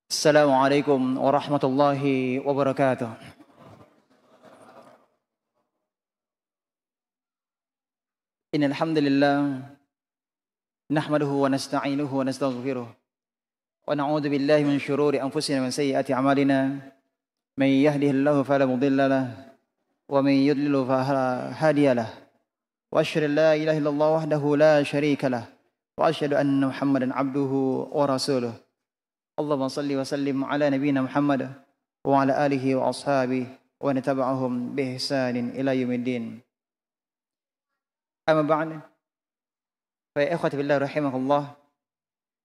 Assalamualaikum warahmatullahi wabarakatuh. Innal hamdalillah nahmaduhu wa nasta'inuhu wa nastaghfiruh wa na'udzu billahi min shururi anfusina wa min sayyiati a'malina. May yahdihillahu fala mudilla lahu wa may yudlil fala hadiya lahu. Wa asyhadu an la ilaha illallah wahdahu la syarika lahu wa asyhadu anna Muhammadan 'abduhu wa rasuluh. Allahumma shalli wa sallim ala nabiyyina Muhammad wa ala alihi wa ashabihi wa nataba'ahum bi ihsanin ila yaumiddin. Amma ba'd. Fa ya ikhwati billah rahimakumullah.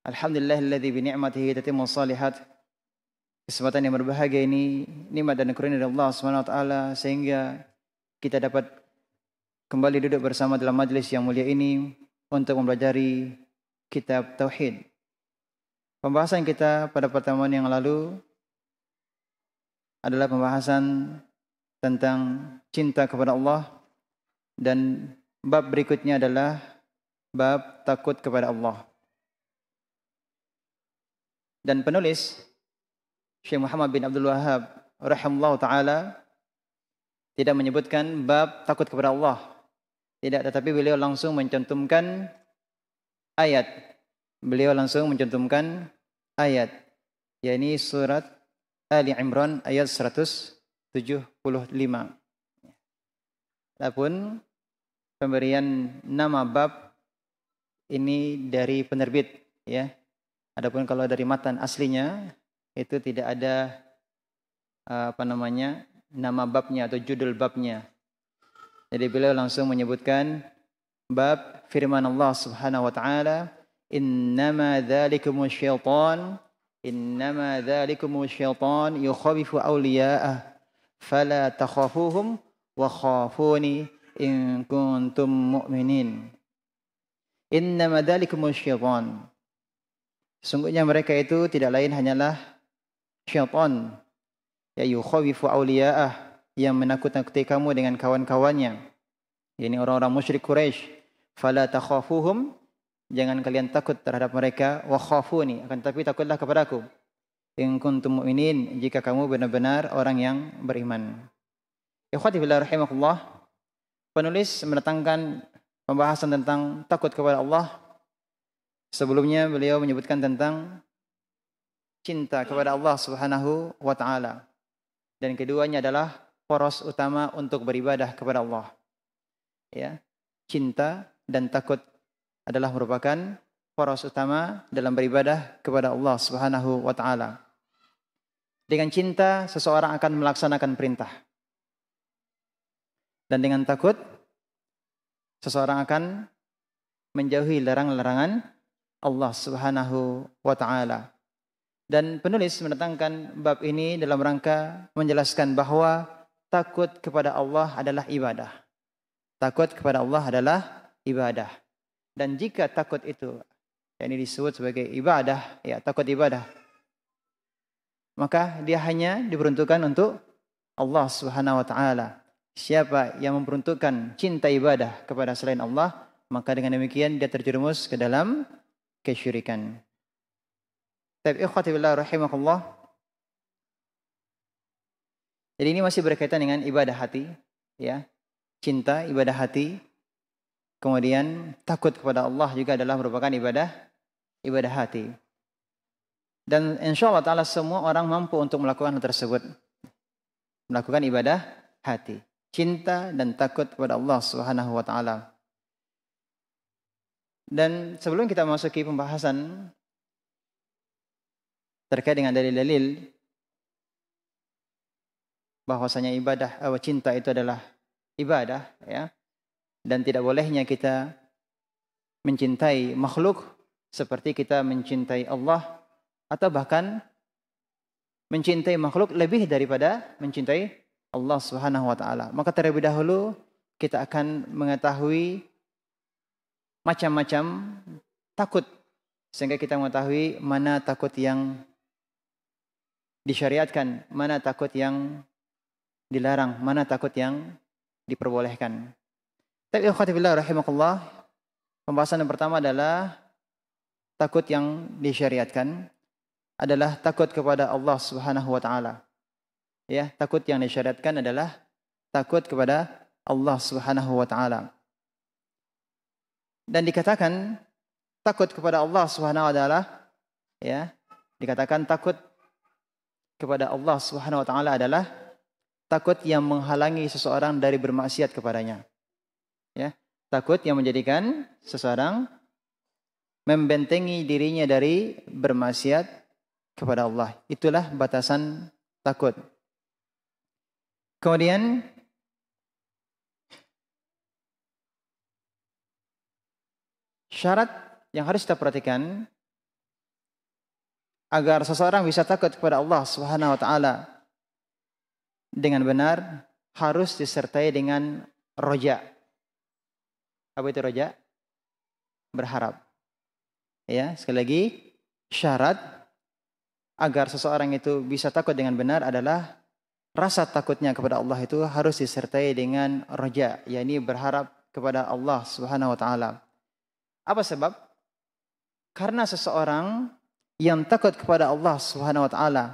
Alhamdulillahilladzi bi ni'matihi tatimmu shalihat. Kesempatan yang berbahagia ini nikmat dan karunia dari Allah Subhanahu wa taala sehingga kita dapat kembali duduk bersama dalam majelis yang mulia ini untuk mempelajari kitab tauhid. Pembahasan kita pada pertemuan yang lalu adalah pembahasan tentang cinta kepada Allah, dan bab berikutnya adalah bab takut kepada Allah. Dan penulis Syekh Muhammad bin Abdul Wahhab rahimahullah ta'ala tidak menyebutkan bab takut kepada Allah. Tidak, tetapi beliau langsung mencantumkan ayat. Beliau langsung mencantumkan ayat, yakni surat Ali Imran ayat 175. Adapun pemberian nama bab ini dari penerbit, ya. Adapun kalau dari matan aslinya itu tidak ada nama babnya atau judul babnya. Jadi beliau langsung menyebutkan bab firman Allah Subhanahu wa taala, innama dzalikumus syaitan yukhawifu awliya'ah fala takhafuhum wa khafuni in kuntum mu'minin. Innama dzalikumus syaitan. Sungguhnya mereka itu tidak lain hanyalah syaitan, ya yukhawifu awliya'ah, yang menakut-nakuti kamu dengan kawan-kawannya, yakni orang-orang musyrik Quraisy. Fala takhafuhum, jangan kalian takut terhadap mereka, wa khafuni, akan tapi takutlah kepadaku, in kuntum mu'minin, jika kamu benar-benar orang yang beriman. Ikhwati fillah rahimakumullah, penulis mendatangkan pembahasan tentang takut kepada Allah. Sebelumnya beliau menyebutkan tentang cinta kepada Allah Subhanahu wa taala. Dan keduanya adalah poros utama untuk beribadah kepada Allah. Ya, cinta dan takut adalah merupakan poros utama dalam beribadah kepada Allah Subhanahu wa taala. Dengan cinta seseorang akan melaksanakan perintah. Dan dengan takut seseorang akan menjauhi larangan-larangan Allah Subhanahu wa taala. Dan penulis mendatangkan bab ini dalam rangka menjelaskan bahwa takut kepada Allah adalah ibadah. Takut kepada Allah adalah ibadah. Dan jika takut itu yang disebut sebagai ibadah, ya takut ibadah, maka dia hanya diperuntukkan untuk Allah Subhanahu wa taala. Siapa yang memperuntukkan cinta ibadah kepada selain Allah, maka dengan demikian dia terjerumus ke dalam kesyirikan. Tapi ikhwati billah rahimakumullah. Jadi ini masih berkaitan dengan ibadah hati, ya. Cinta, ibadah hati. Kemudian takut kepada Allah juga adalah merupakan ibadah hati. Dan insyaallah taala semua orang mampu untuk melakukan hal tersebut. Melakukan ibadah hati, cinta dan takut kepada Allah Subhanahu wa taala. Dan sebelum kita memasuki pembahasan terkait dengan dalil-dalil bahwasanya cinta itu adalah ibadah, ya, dan tidak bolehnya kita mencintai makhluk seperti kita mencintai Allah, atau bahkan mencintai makhluk lebih daripada mencintai Allah Subhanahu wa taala. Maka terlebih dahulu kita akan mengetahui macam-macam takut, sehingga kita mengetahui mana takut yang disyariatkan, mana takut yang dilarang, mana takut yang diperbolehkan. Tapi ikhwati fillah rahimakumullah, pembahasan yang pertama adalah takut yang disyariatkan. adalah takut kepada Allah Subhanahu wa taala. Ya, takut yang disyariatkan adalah takut kepada Allah Subhanahu wa taala. Dan dikatakan takut kepada Allah Subhanahu wa taala, ya, dikatakan takut kepada Allah Subhanahu wa taala adalah takut yang menghalangi seseorang dari bermaksiat kepadanya. Ya, takut yang menjadikan seseorang membentengi dirinya dari bermaksiat kepada Allah. Itulah batasan takut. Kemudian syarat yang harus kita perhatikan agar seseorang bisa takut kepada Allah Subhanahu wa taala dengan benar harus disertai dengan roja. Apa itu roja? Berharap. Ya, sekali lagi syarat agar seseorang itu bisa takut dengan benar adalah rasa takutnya kepada Allah itu harus disertai dengan roja, yakni berharap kepada Allah Subhanahu wa taala. Apa sebab? Karena seseorang yang takut kepada Allah Subhanahu wa taala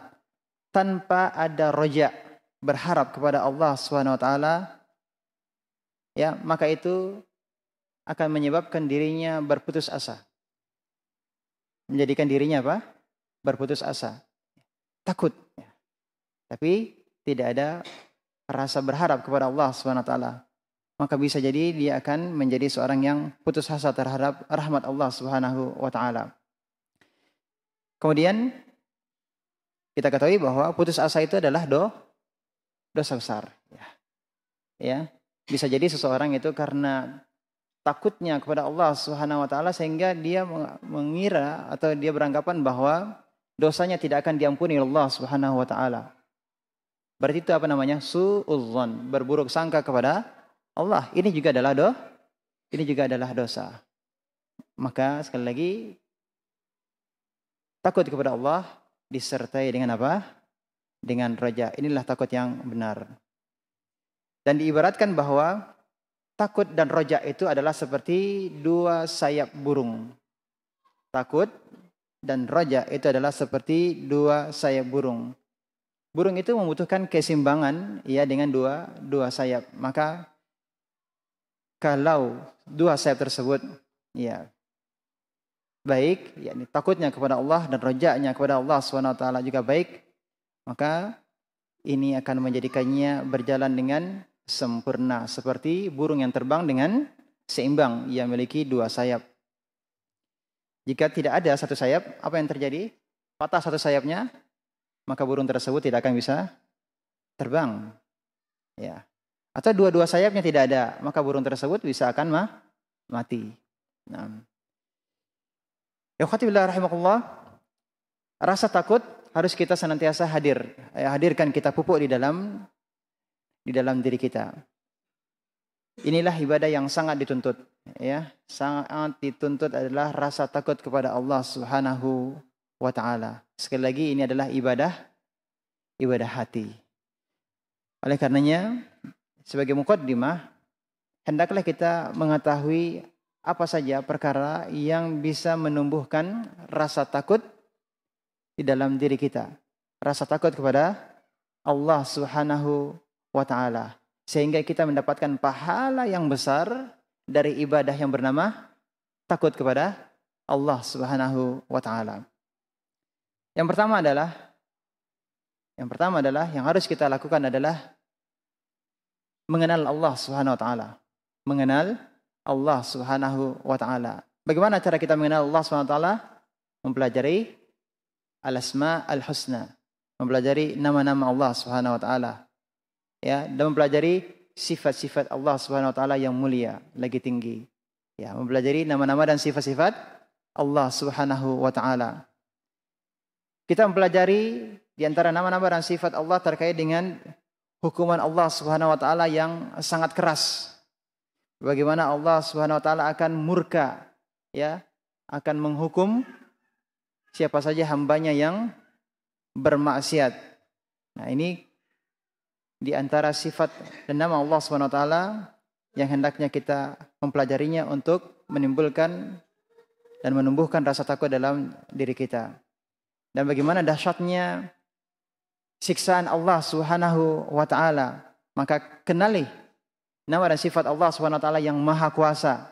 tanpa ada roja, berharap kepada Allah Subhanahu wa taala, ya, maka itu akan menyebabkan dirinya berputus asa. Menjadikan dirinya apa? Berputus asa. Takut. Tapi tidak ada rasa berharap kepada Allah Subhanahu wa taala. Maka bisa jadi dia akan menjadi seorang yang putus asa terhadap rahmat Allah Subhanahu wa taala. Kemudian kita ketahui bahwa putus asa itu adalah dosa besar. Ya. Bisa jadi seseorang itu karena takutnya kepada Allah Subhanahu wa taala sehingga dia mengira atau dia beranggapan bahwa dosanya tidak akan diampuni oleh Allah Subhanahu wa taala. Berarti itu apa namanya? Su'udzon, berburuk sangka kepada Allah. Ini juga adalah dosa. Maka sekali lagi takut kepada Allah disertai dengan apa? Dengan roja. Inilah takut yang benar. Dan diibaratkan bahwa takut dan roja itu adalah seperti dua sayap burung. Takut dan roja itu adalah seperti dua sayap burung. Burung itu membutuhkan keseimbangan ya dengan dua sayap. Maka kalau dua sayap tersebut ya baik, yakni takutnya kepada Allah dan rajanya kepada Allah SWT juga baik, maka ini akan menjadikannya berjalan dengan sempurna seperti burung yang terbang dengan seimbang, ia memiliki dua sayap. Jika tidak ada satu sayap, apa yang terjadi? Patah satu sayapnya, maka burung tersebut tidak akan bisa terbang. Ya. Atau dua-dua sayapnya tidak ada, maka burung tersebut bisa akan mati. Nah. Ya khatibillah rahimakumullah. Rasa takut harus kita senantiasa hadirkan, kita pupuk di dalam diri kita. Inilah ibadah yang sangat dituntut, ya. Sangat dituntut adalah rasa takut kepada Allah Subhanahu wa taala. Sekali lagi ini adalah ibadah hati. Oleh karenanya sebagai muqaddimah hendaklah kita mengetahui apa saja perkara yang bisa menumbuhkan rasa takut di dalam diri kita. Rasa takut kepada Allah Subhanahu wa taala sehingga kita mendapatkan pahala yang besar dari ibadah yang bernama takut kepada Allah Subhanahu wa taala. Yang pertama adalah yang harus kita lakukan adalah mengenal Allah Subhanahu wa taala. Mengenal Allah Subhanahu wa taala. Bagaimana cara kita mengenal Allah Subhanahu wa taala? Mempelajari al-asma al-husna. Mempelajari nama-nama Allah Subhanahu wa taala. Ya, dan mempelajari sifat-sifat Allah Subhanahu wa taala yang mulia, lagi tinggi. Ya, mempelajari nama-nama dan sifat-sifat Allah Subhanahu wa taala. Kita mempelajari di antara nama-nama dan sifat Allah terkait dengan hukuman Allah Subhanahu wa taala yang sangat keras. Bagaimana Allah Subhanahu wa taala akan murka, ya, akan menghukum siapa saja hambanya yang bermaksiat. Nah, ini di antara sifat dan nama Allah Subhanahu wa taala yang hendaknya kita mempelajarinya untuk menimbulkan dan menumbuhkan rasa takut dalam diri kita. dan bagaimana dahsyatnya siksaan Allah Subhanahu wa taala, maka kenali nama dan sifat Allah Subhanahu wa taala yang maha kuasa,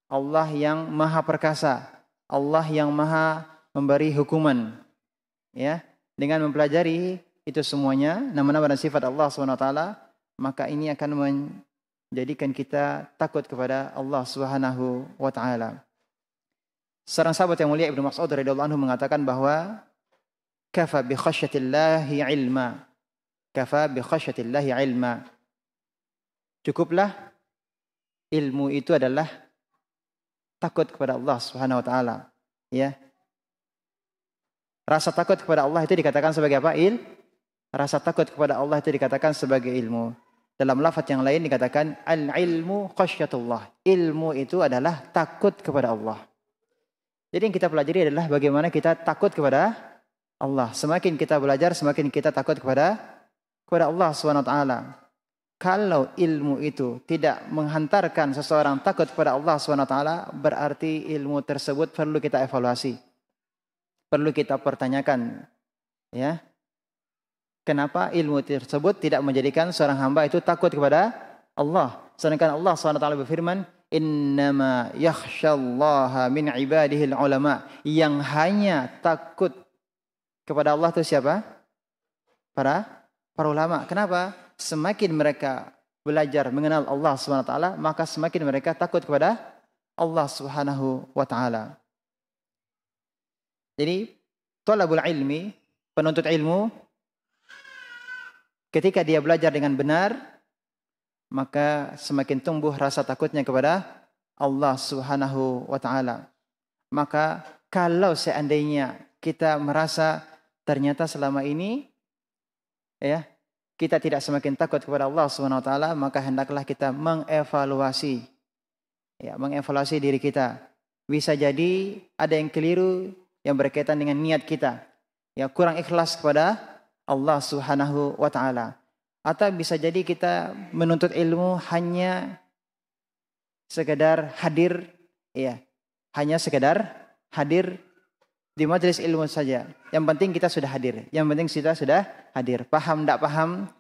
Allah yang maha perkasa, Allah yang maha memberi hukuman. Ya, dengan mempelajari itu semuanya, nama-nama dan sifat Allah Subhanahu wa taala, maka ini akan menjadikan kita takut kepada Allah Subhanahu wa taala. Seorang sahabat yang mulia Ibnu Mas'ud radhiyallahu anhu mengatakan bahwa kafa bi khasyatillahi ilma. Kafa bi khasyatillahi ilma. Cukuplah ilmu itu adalah takut kepada Allah Subhanahu wa taala, ya. Rasa takut kepada Allah itu dikatakan sebagai apa? Rasa takut kepada Allah itu dikatakan sebagai ilmu. Dalam lafaz yang lain dikatakan al-ilmu khasyatullah. Ilmu itu adalah takut kepada Allah. Jadi yang kita pelajari adalah bagaimana kita takut kepada Allah. Semakin kita belajar, semakin kita takut kepada Allah SWT. Kalau ilmu itu tidak menghantarkan seseorang takut kepada Allah SWT, berarti ilmu tersebut perlu kita evaluasi. Perlu kita pertanyakan, ya. Kenapa ilmu tersebut tidak menjadikan seorang hamba itu takut kepada Allah? Sedangkan Allah SWT berfirman, innama yakhsyallaha min ibadihil ulama. Yang hanya takut kepada Allah itu siapa? Para ulama. Kenapa? Semakin mereka belajar mengenal Allah SWT, maka semakin mereka takut kepada Allah Subhanahu wa taala. Jadi, thalabul ilmi, penuntut ilmu, ketika dia belajar dengan benar, maka semakin tumbuh rasa takutnya kepada Allah Subhanahu wa taala. Maka kalau seandainya kita merasa ternyata selama ini, ya, kita tidak semakin takut kepada Allah Subhanahu wa taala, maka hendaklah kita mengevaluasi, ya, mengevaluasi diri kita. Bisa jadi ada yang keliru yang berkaitan dengan niat kita, ya, kurang ikhlas kepada Allah Subhanahu wa taala. Atau bisa jadi kita menuntut ilmu hanya sekedar hadir, ya, hanya sekedar hadir di majelis ilmu saja. Yang penting kita sudah hadir. Yang penting kita sudah hadir. Paham tidak paham,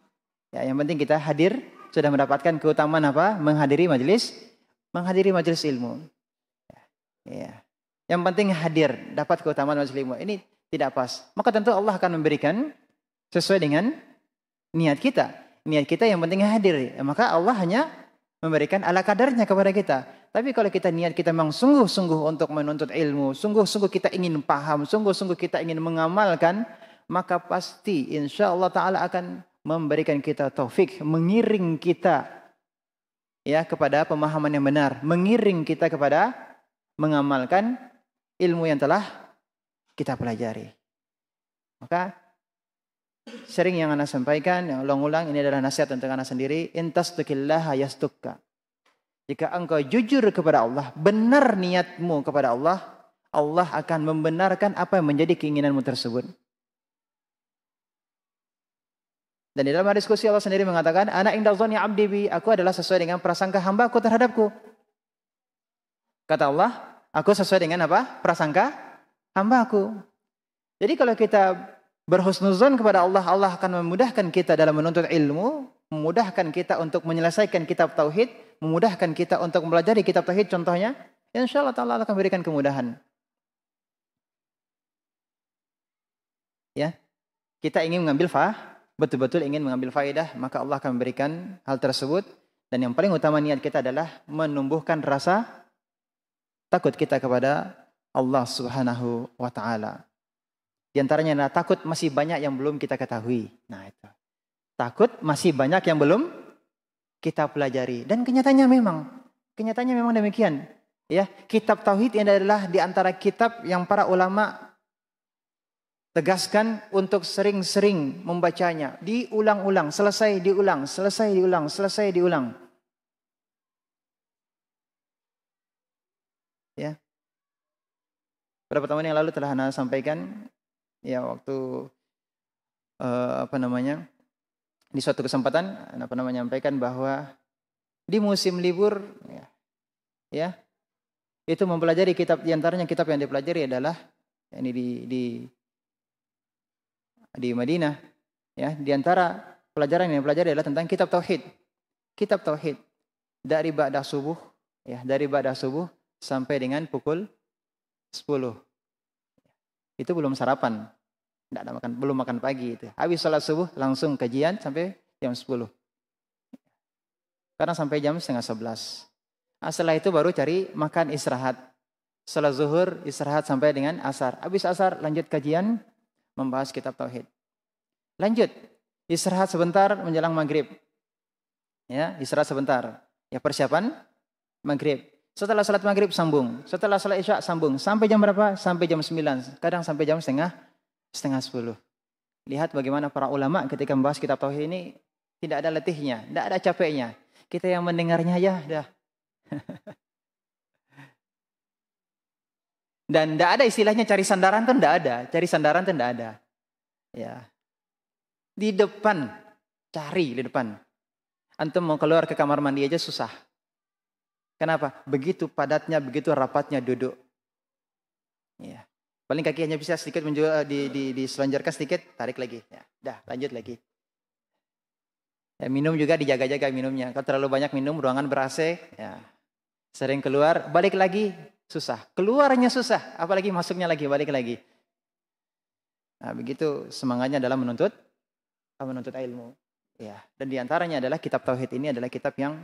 ya, yang penting kita hadir, sudah mendapatkan keutamaan apa? Menghadiri majelis ilmu. Ya. Yang penting hadir, dapat keutamaan majelis ilmu. Ini tidak pas. Maka tentu Allah akan memberikan sesuai dengan niat kita. Niat kita yang penting hadir. Ya, maka Allah hanya memberikan ala kadarnya kepada kita. Tapi kalau kita niat kita memang sungguh-sungguh untuk menuntut ilmu, sungguh-sungguh kita ingin paham, sungguh-sungguh kita ingin mengamalkan, maka pasti insya Allah Ta'ala akan memberikan kita taufik, mengiring kita, ya, kepada pemahaman yang benar, mengiring kita kepada mengamalkan ilmu yang telah kita pelajari. Maka sering yang ana sampaikan, yang ulang-ulang, ini adalah nasihat untuk ana sendiri. Intasduqillaha yastukka. Jika engkau jujur kepada Allah, benar niatmu kepada Allah, Allah akan membenarkan apa yang menjadi keinginanmu tersebut. Dan di dalam hadis qudsi Allah sendiri mengatakan, ana inda dzanni 'abdi bi, aku adalah sesuai dengan prasangka hamba-Ku terhadapku. Kata Allah, aku sesuai dengan apa? Prasangka hamba-Ku. Jadi kalau kita berhusnuzon kepada Allah, Allah akan memudahkan kita dalam menuntut ilmu, memudahkan kita untuk menyelesaikan kitab tauhid, memudahkan kita untuk mempelajari kitab tauhid contohnya, insyaallah Ta'ala akan berikan kemudahan. Ya. Kita ingin mengambil betul-betul ingin mengambil faedah, maka Allah akan memberikan hal tersebut. Dan yang paling utama niat kita adalah menumbuhkan rasa takut kita kepada Allah Subhanahu wa taala. Di antaranya adalah takut masih banyak yang belum kita ketahui. Nah, itu. Takut masih banyak yang belum kita pelajari. Dan kenyataannya memang demikian. Ya, kitab tauhid ini adalah di antara kitab yang para ulama tegaskan untuk sering-sering membacanya, diulang-ulang, selesai diulang. Ya. Beberapa tahun yang lalu telah Ana sampaikan, ya, waktu di suatu kesempatan Ana pernah menyampaikan bahwa di musim libur, ya, itu mempelajari kitab, di antaranya kitab yang dipelajari adalah ini di Madinah, ya, di antara pelajaran yang dipelajari adalah tentang kitab tauhid. Kitab tauhid dari ba'da subuh, ya, dari ba'da subuh sampai dengan pukul 10. Itu belum sarapan. Enggak ada makan, belum makan pagi itu. Habis salat subuh langsung kajian sampai jam 10. Karena sampai jam setengah 11. Nah, setelah itu baru cari makan istirahat. Setelah zuhur istirahat sampai dengan asar. Habis asar lanjut kajian membahas kitab tauhid. Lanjut istirahat sebentar menjelang maghrib. Ya, istirahat sebentar. Ya, persiapan maghrib. Setelah salat maghrib sambung. Setelah salat isya sambung. Sampai jam berapa? Sampai jam 9. Kadang sampai jam setengah 10. Lihat bagaimana para ulama ketika membahas kitab tauhid ini tidak ada letihnya, tidak ada capeknya. Kita yang mendengarnya aja dah. Dan tidak ada istilahnya cari sandaran tuh tidak ada. Cari sandaran tuh tidak ada. Ya. Di depan, cari di depan. Antum mau keluar ke kamar mandi aja susah. Kenapa? Begitu padatnya, begitu rapatnya duduk. Ya. Paling kaki hanya bisa sedikit diselanjarkan sedikit, tarik lagi. Ya, dah, lanjut lagi. Ya, minum juga dijaga-jaga minumnya. Kalau terlalu banyak minum, ruangan ber-AC, ya. Sering keluar, balik lagi susah. Keluarnya susah, apalagi masuknya lagi, balik lagi. Nah, begitu semangatnya dalam menuntut ilmu. Ya, dan diantaranya adalah kitab tauhid ini adalah kitab yang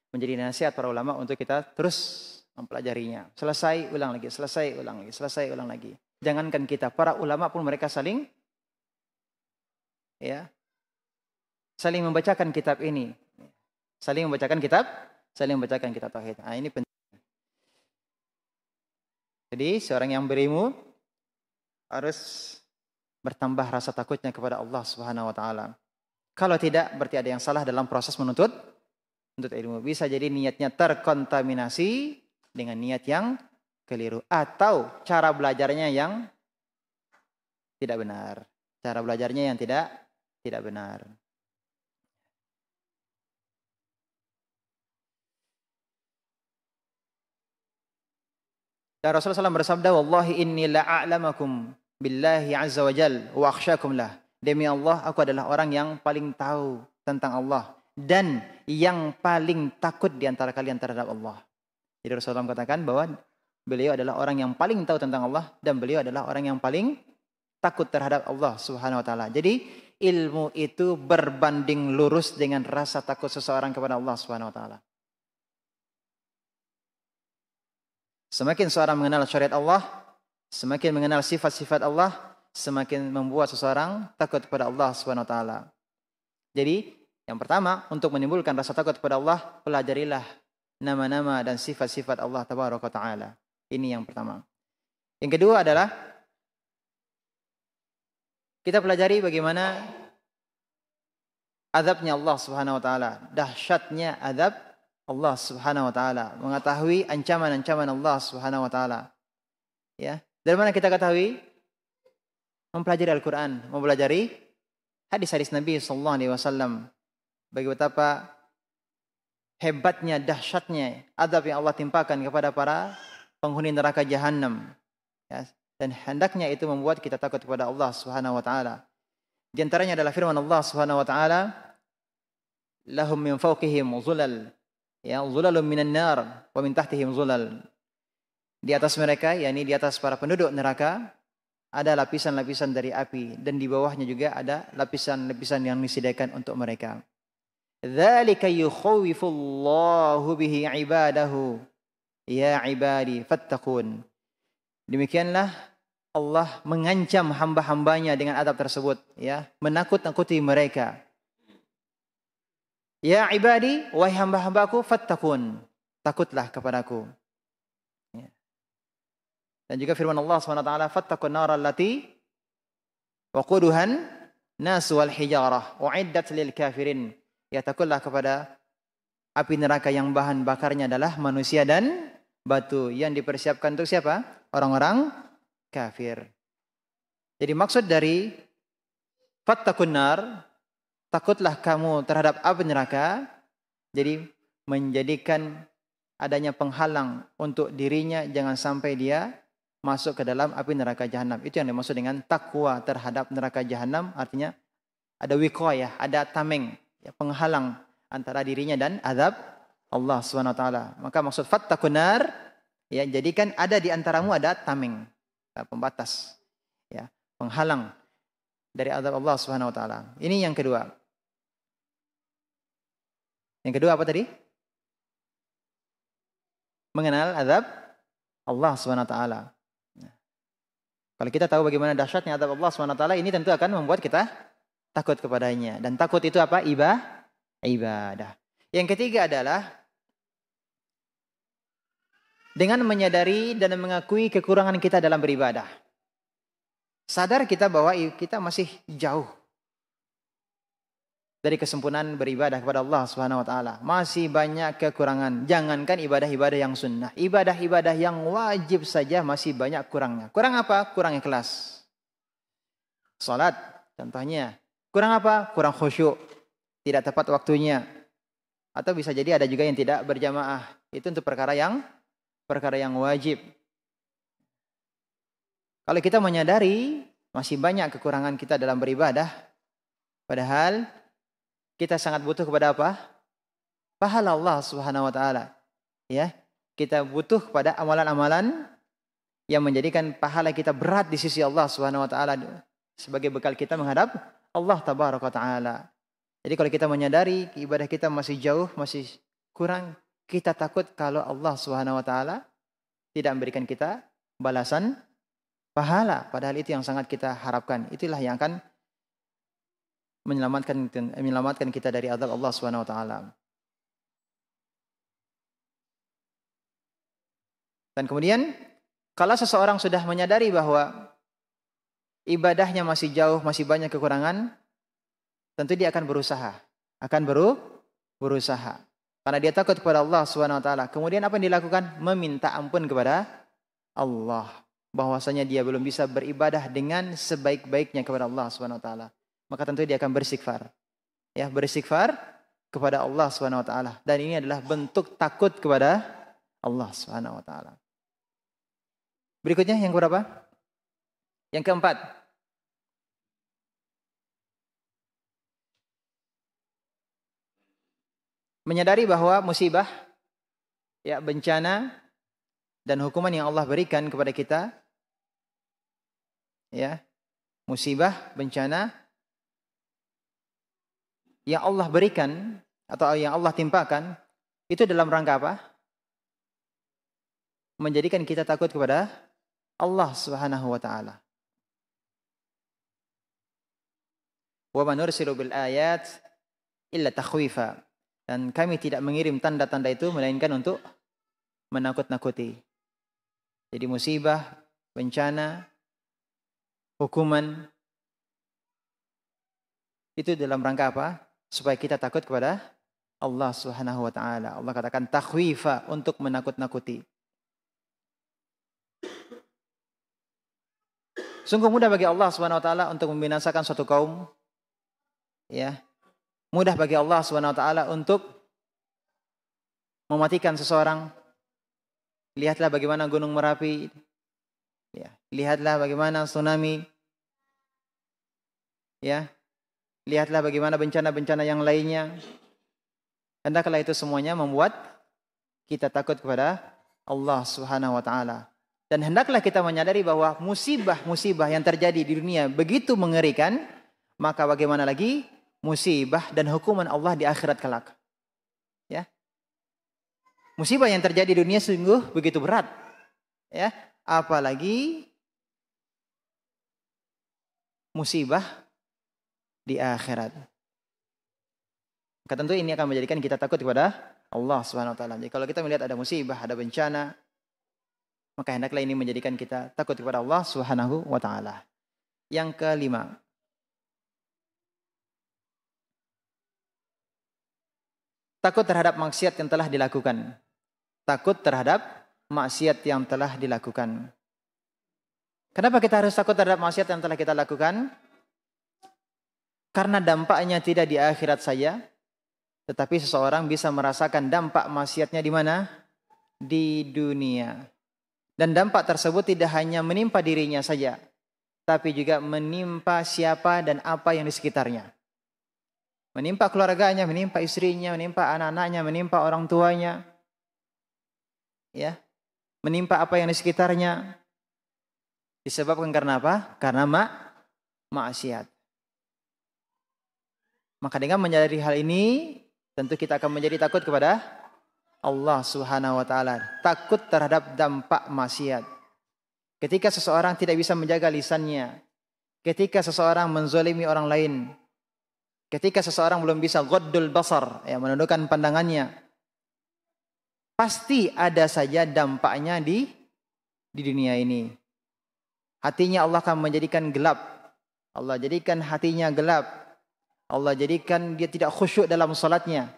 menjadi nasihat para ulama untuk kita terus mempelajarinya. Selesai, ulang lagi, selesai, ulang lagi, selesai, ulang lagi. Jangankan kita, para ulama pun mereka saling membacakan kitab ini. Saling membacakan kitab tauhid. Nah, ini penting. Jadi, seorang yang berilmu harus bertambah rasa takutnya kepada Allah Subhanahu wa taala. Kalau tidak, berarti ada yang salah dalam proses menuntut ilmu. Bisa jadi niatnya terkontaminasi dengan niat yang keliru. Atau cara belajarnya yang tidak benar. Cara belajarnya yang tidak benar. Dan Rasulullah SAW bersabda, "Wallahi inni la'a'lamakum billahi azza wa jal wa akhsyakum lah." Demi Allah, aku adalah orang yang paling tahu tentang Allah dan yang paling takut di antara kalian terhadap Allah. Jadi Rasulullah katakan bahwa beliau adalah orang yang paling tahu tentang Allah dan beliau adalah orang yang paling takut terhadap Allah Subhanahu wa taala. Jadi ilmu itu berbanding lurus dengan rasa takut seseorang kepada Allah Subhanahu wa taala. Semakin seorang mengenal syariat Allah, semakin mengenal sifat-sifat Allah, semakin membuat seseorang takut kepada Allah Subhanahu wa taala. Jadi, yang pertama, untuk menimbulkan rasa takut kepada Allah, pelajarilah nama-nama dan sifat-sifat Allah Tabaraka wa taala. Ini yang pertama. Yang kedua adalah kita pelajari bagaimana azabnya Allah Subhanahu wa taala, dahsyatnya azab Allah Subhanahu wa taala, mengetahui ancaman-ancaman Allah Subhanahu wa taala. Ya. Dari mana kita ketahui? Mempelajari Al-Qur'an, mempelajari hadis-hadis Nabi sallallahu alaihi wasallam. Bagi betapa hebatnya, dahsyatnya azab yang Allah timpakan kepada para penghuni neraka Jahannam. Ya. Dan hendaknya itu membuat kita takut kepada Allah Subhanahu wa taala. Di antaranya adalah firman Allah Subhanahu wa taala, "Lahum min fawqihim zulal." Ya, zulalun minan nar wa min tahtihim zulal. Di atas mereka, yakni di atas para penduduk neraka, ada lapisan-lapisan dari api dan di bawahnya juga ada lapisan-lapisan yang disediakan untuk mereka. Dzalika yukhawwifullahu bihi ibadahu ya ibadi fattaqun. Demikianlah Allah mengancam hamba-hambanya dengan azab tersebut, ya, menakut-nakuti mereka. Ya ibadi, wahai hamba-hambaku, fattaqun, takutlah kepadaku. Dan juga firman Allah SWT, fattaqun nar allati waquduhan nas wal hijarah uiddat lil kafirin. Ya, takutlah kepada api neraka yang bahan bakarnya adalah manusia dan batu, yang dipersiapkan untuk siapa? Orang-orang kafir. Jadi maksud dari fattaqun nar, takutlah kamu terhadap api neraka, jadi menjadikan adanya penghalang untuk dirinya jangan sampai dia masuk ke dalam api neraka jahanam. Itu yang dimaksud dengan takwa terhadap neraka jahanam. Artinya ada wiqayah, ada tameng, ya, penghalang antara dirinya dan azab Allah SWT. Maka maksud fattaqun nar, ya, jadikan ada di antaramu ada tameng, pembatas, ya, penghalang dari azab Allah SWT. Ini yang kedua. Yang kedua apa tadi? Mengenal azab Allah SWT. Nah, kalau kita tahu bagaimana dahsyatnya azab Allah SWT, ini tentu akan membuat kita takut kepadanya. Dan takut itu apa? Ibadah. Yang ketiga adalah dengan menyadari dan mengakui kekurangan kita dalam beribadah. Sadar kita bahwa kita masih jauh dari kesempurnaan beribadah kepada Allah Subhanahu wa taala. Masih banyak kekurangan. Jangankan ibadah-ibadah yang sunnah, ibadah-ibadah yang wajib saja masih banyak kurangnya. Kurang apa? Kurang ikhlas. Salat contohnya. Kurang apa? Kurang khusyuk. Tidak tepat waktunya. Atau bisa jadi ada juga yang tidak berjamaah. Itu untuk perkara yang wajib. Kalau kita menyadari masih banyak kekurangan kita dalam beribadah, padahal kita sangat butuh kepada apa? Pahala Allah Subhanahu wa taala. Ya, kita butuh kepada amalan-amalan yang menjadikan pahala kita berat di sisi Allah Subhanahu wa taala sebagai bekal kita menghadap Allah tabaraka wa taala. Jadi kalau kita menyadari ibadah kita masih jauh, masih kurang, kita takut kalau Allah Subhanahu wa taala tidak memberikan kita balasan pahala, padahal itu yang sangat kita harapkan. Itulah yang akan menyelamatkan kita dari azab Allah Subhanahu wa taala. Dan kemudian kalau seseorang sudah menyadari bahwa ibadahnya masih jauh, masih banyak kekurangan, tentu dia akan berusaha, berusaha. Karena dia takut kepada Allah Subhanahu wa taala. Kemudian apa yang dilakukan? Meminta ampun kepada Allah. Bahwasanya dia belum bisa beribadah dengan sebaik-baiknya kepada Allah Subhanahu wa taala. Maka tentu dia akan beristighfar. Ya, beristighfar kepada Allah Subhanahu wa taala. Dan ini adalah bentuk takut kepada Allah Subhanahu wa taala. Berikutnya yang keberapa? Yang keempat. Menyadari bahwa musibah, ya, bencana dan hukuman yang Allah berikan kepada kita, ya, musibah, bencana yang Allah berikan atau yang Allah timpakan itu dalam rangka apa? Menjadikan kita takut kepada Allah Subhanahu wa taala. Wa man nursilu bil ayat illa takhwifa. Dan kami tidak mengirim tanda-tanda itu melainkan untuk menakut-nakuti. Jadi musibah, bencana, hukuman itu dalam rangka apa? Supaya kita takut kepada Allah Subhanahu wa taala. Allah katakan takhwifa, untuk menakut-nakuti. Sungguh mudah bagi Allah Subhanahu wa taala untuk membinasakan suatu kaum. Ya. Mudah bagi Allah Subhanahu wa taala untuk mematikan seseorang. Lihatlah bagaimana Gunung Merapi. Ya, lihatlah bagaimana tsunami. Ya. Lihatlah bagaimana bencana-bencana yang lainnya. Hendaklah itu semuanya membuat kita takut kepada Allah Subhanahu wa taala. Dan hendaklah kita menyadari bahwa musibah-musibah yang terjadi di dunia begitu mengerikan, maka bagaimana lagi musibah dan hukuman Allah di akhirat kelak. Ya. Musibah yang terjadi di dunia sungguh begitu berat. Ya, apalagi musibah di akhirat. Maka tentu ini akan menjadikan kita takut kepada Allah Subhanahu wa taala. Jadi kalau kita melihat ada musibah, ada bencana, maka hendaklah ini menjadikan kita takut kepada Allah Subhanahu wa taala. Yang kelima, takut terhadap maksiat yang telah dilakukan. Takut terhadap maksiat yang telah dilakukan. Kenapa kita harus takut terhadap maksiat yang telah kita lakukan? Karena dampaknya tidak di akhirat saja, tetapi seseorang bisa merasakan dampak maksiatnya di mana? Di dunia. Dan dampak tersebut tidak hanya menimpa dirinya saja, tapi juga menimpa siapa dan apa yang di sekitarnya. Menimpa keluarganya, menimpa istrinya, menimpa anak-anaknya, menimpa orang tuanya. Ya. Menimpa apa yang di sekitarnya. Disebabkan karena apa? Karena maksiat. Maka dengan menyadari hal ini, tentu kita akan menjadi takut kepada Allah Subhanahu wa taala, takut terhadap dampak maksiat. Ketika seseorang tidak bisa menjaga lisannya, ketika seseorang menzalimi orang lain, ketika seseorang belum bisa ghaddul basar, ya, menundukkan pandangannya, pasti ada saja dampaknya di dunia ini. Hatinya Allah akan menjadikan gelap. Allah jadikan hatinya gelap. Allah jadikan dia tidak khusyuk dalam salatnya.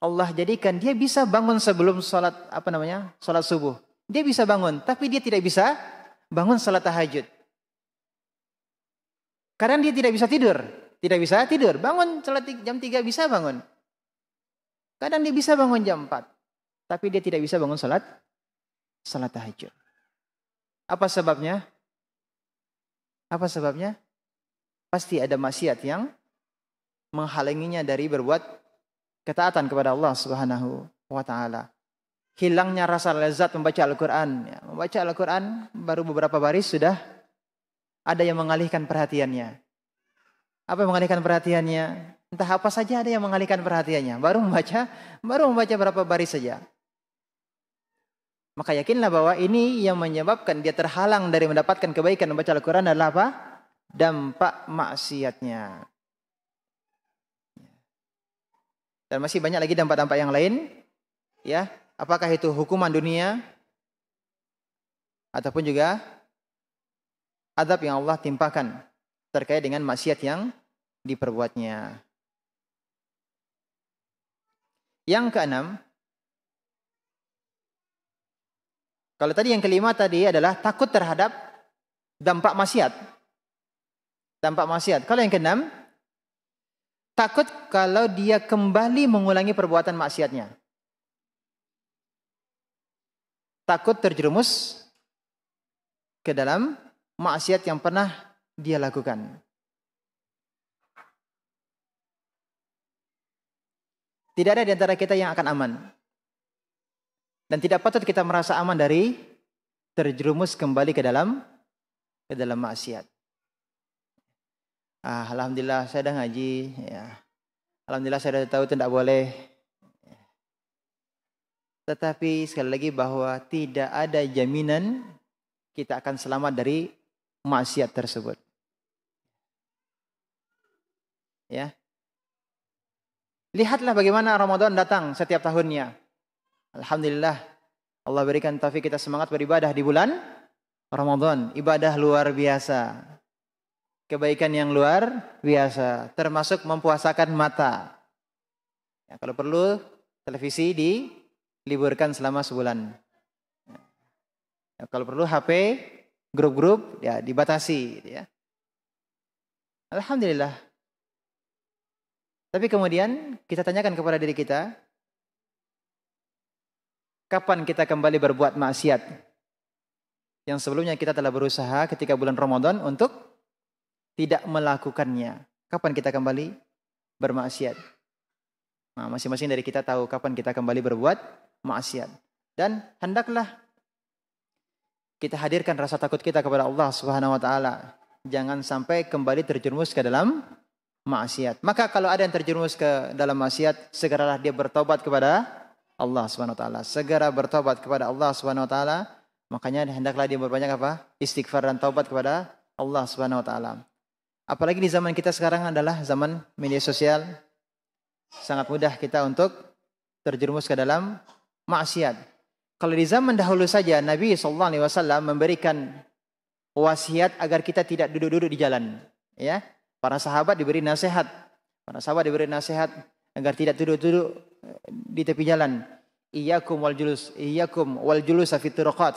Allah jadikan dia bisa bangun sebelum salat salat subuh. Dia bisa bangun, tapi dia tidak bisa bangun salat tahajud. Kadang dia tidak bisa tidur. Bangun salat jam 3 bisa bangun. Kadang dia bisa bangun jam 4. Tapi dia tidak bisa bangun salat tahajud. Apa sebabnya? Pasti ada maksiat yang menghalanginya dari berbuat ketaatan kepada Allah Subhanahu wa taala. Hilangnya rasa lezat membaca Al-Qur'an. Ya, membaca Al-Qur'an baru beberapa baris sudah ada yang mengalihkan perhatiannya. Apa yang mengalihkan perhatiannya? Entah apa saja ada yang mengalihkan perhatiannya. Baru membaca berapa baris saja. Maka yakinlah bahwa ini yang menyebabkan dia terhalang dari mendapatkan kebaikan membaca Al-Qur'an adalah apa? Dampak maksiatnya. Dan masih banyak lagi dampak-dampak yang lain, ya. Apakah itu hukuman dunia ataupun juga azab yang Allah timpakan terkait dengan maksiat yang diperbuatnya. Yang keenam, kalau tadi yang kelima tadi adalah takut terhadap dampak maksiat. Kalau yang keenam, takut kalau dia kembali mengulangi perbuatan maksiatnya. Takut terjerumus ke dalam maksiat yang pernah dia lakukan. Tidak ada di antara kita yang akan aman. Dan tidak patut kita merasa aman dari terjerumus kembali ke dalam maksiat. Alhamdulillah saya dah ngaji, ya. Alhamdulillah saya dah tahu itu tidak boleh. Tetapi sekali lagi bahwa tidak ada jaminan kita akan selamat dari maksiat tersebut. Ya. Lihatlah bagaimana Ramadan datang setiap tahunnya. Alhamdulillah Allah berikan taufik kita semangat beribadah di bulan Ramadan. Ibadah luar biasa. Kebaikan yang luar biasa, termasuk mempuasakan mata. Ya, kalau perlu televisi diliburkan selama sebulan. Ya, kalau perlu HP, grup-grup ya dibatasi, ya. Alhamdulillah. Tapi kemudian kita tanyakan kepada diri kita, kapan kita kembali berbuat maksiat? Yang sebelumnya kita telah berusaha ketika bulan Ramadan untuk tidak melakukannya. Kapan kita kembali bermaksiat? Nah, masing-masing dari kita tahu kapan kita kembali berbuat maksiat. Dan hendaklah kita hadirkan rasa takut kita kepada Allah Subhanahu wa taala. Jangan sampai kembali terjerumus ke dalam maksiat. Maka kalau ada yang terjerumus ke dalam maksiat, segeralah dia bertobat kepada Allah Subhanahu wa taala. Segera bertobat kepada Allah Subhanahu wa taala. Makanya hendaklah dia berbanyak apa? Istighfar dan taubat kepada Allah Subhanahu wa taala. Apalagi di zaman kita sekarang adalah zaman media sosial. Sangat mudah kita untuk terjerumus ke dalam maksiat. Kalau di zaman dahulu saja Nabi SAW memberikan wasiat agar kita tidak duduk-duduk di jalan. Ya, para sahabat diberi nasihat. Agar tidak duduk-duduk di tepi jalan. Iyyakum wal julus fi turuqat.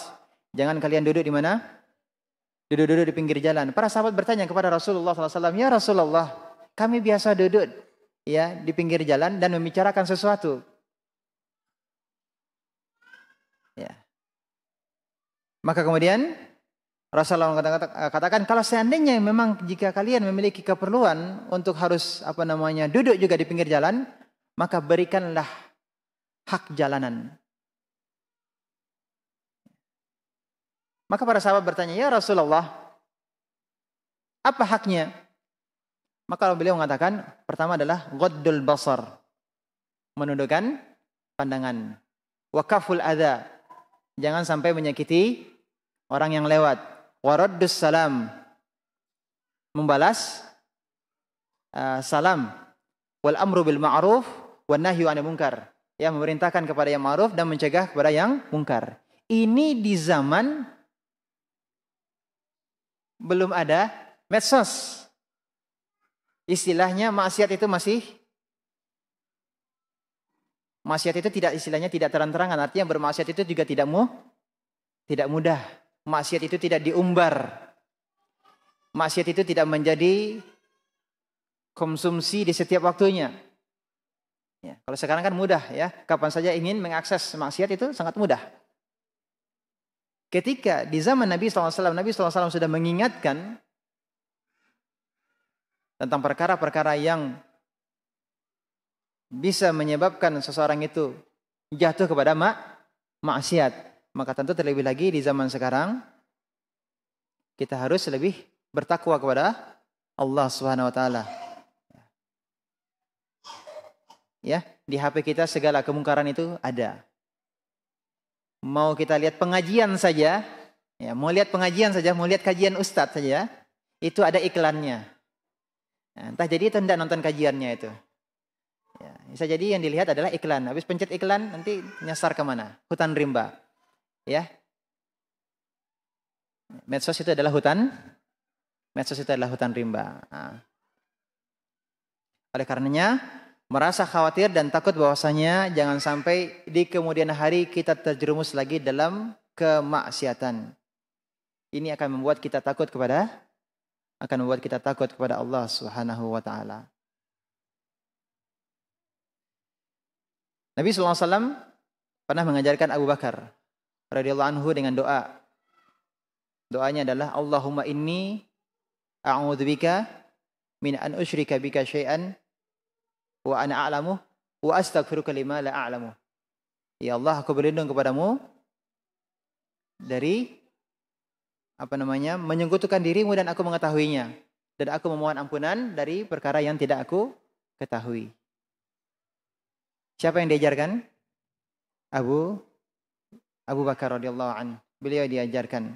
Jangan kalian duduk di mana? Duduk-duduk di pinggir jalan. Para sahabat bertanya kepada Rasulullah SAW, ya Rasulullah, kami biasa duduk ya di pinggir jalan dan membicarakan sesuatu. Ya. Maka kemudian Rasulullah katakan, kalau seandainya memang jika kalian memiliki keperluan untuk harus duduk juga di pinggir jalan, maka berikanlah hak jalanan. Maka para sahabat bertanya, ya Rasulullah, apa haknya? Maka beliau mengatakan, pertama adalah ghaddul basar, menundukkan pandangan. Wa kaful adza, jangan sampai menyakiti orang yang lewat. Wa raddus salam, membalas salam. Wal amru bil ma'ruf wan nahyu 'anil munkar, ya, memerintahkan kepada yang ma'ruf dan mencegah kepada yang munkar. Ini di zaman belum ada medsos. Istilahnya maksiat itu tidak terang-terangan. Artinya bermaksiat itu juga tidak mudah. Maksiat itu tidak diumbar. Maksiat itu tidak menjadi konsumsi di setiap waktunya. Ya, kalau sekarang kan mudah, ya. Kapan saja ingin mengakses maksiat itu sangat mudah. Ketika di zaman Nabi SAW sudah mengingatkan tentang perkara-perkara yang bisa menyebabkan seseorang itu jatuh kepada maksiat, maka tentu terlebih lagi di zaman sekarang kita harus lebih bertakwa kepada Allah Subhanahu wa taala. Ya, di HP kita segala kemungkaran itu ada. Mau kita lihat pengajian saja, ya, mau lihat kajian ustadz saja, itu ada iklannya. Nah, entah jadi itu hendak nonton kajiannya itu. Ya, bisa jadi yang dilihat adalah iklan. Habis pencet iklan nanti nyasar kemana? Hutan rimba. Ya. Medsos itu adalah hutan rimba. Nah. Oleh karenanya merasa khawatir dan takut bahwasanya jangan sampai di kemudian hari kita terjerumus lagi dalam kemaksiatan. Ini akan membuat kita takut kepada Allah Subhanahu wa taala. Nabi sallallahu alaihi wasallam pernah mengajarkan Abu Bakar radhiyallahu anhu dengan doa. Doanya adalah Allahumma inni a'udzubika min an usyrika bika syai'an wa ana a'lamu wa astaghfiruka lima la a'lamu. Ya Allah, aku berlindung kepadamu dari menyekutukan dirimu dan aku mengetahuinya, dan aku memohon ampunan dari perkara yang tidak aku ketahui. Siapa yang diajarkan? Abu Bakar radhiyallahu anhu. Beliau diajarkan,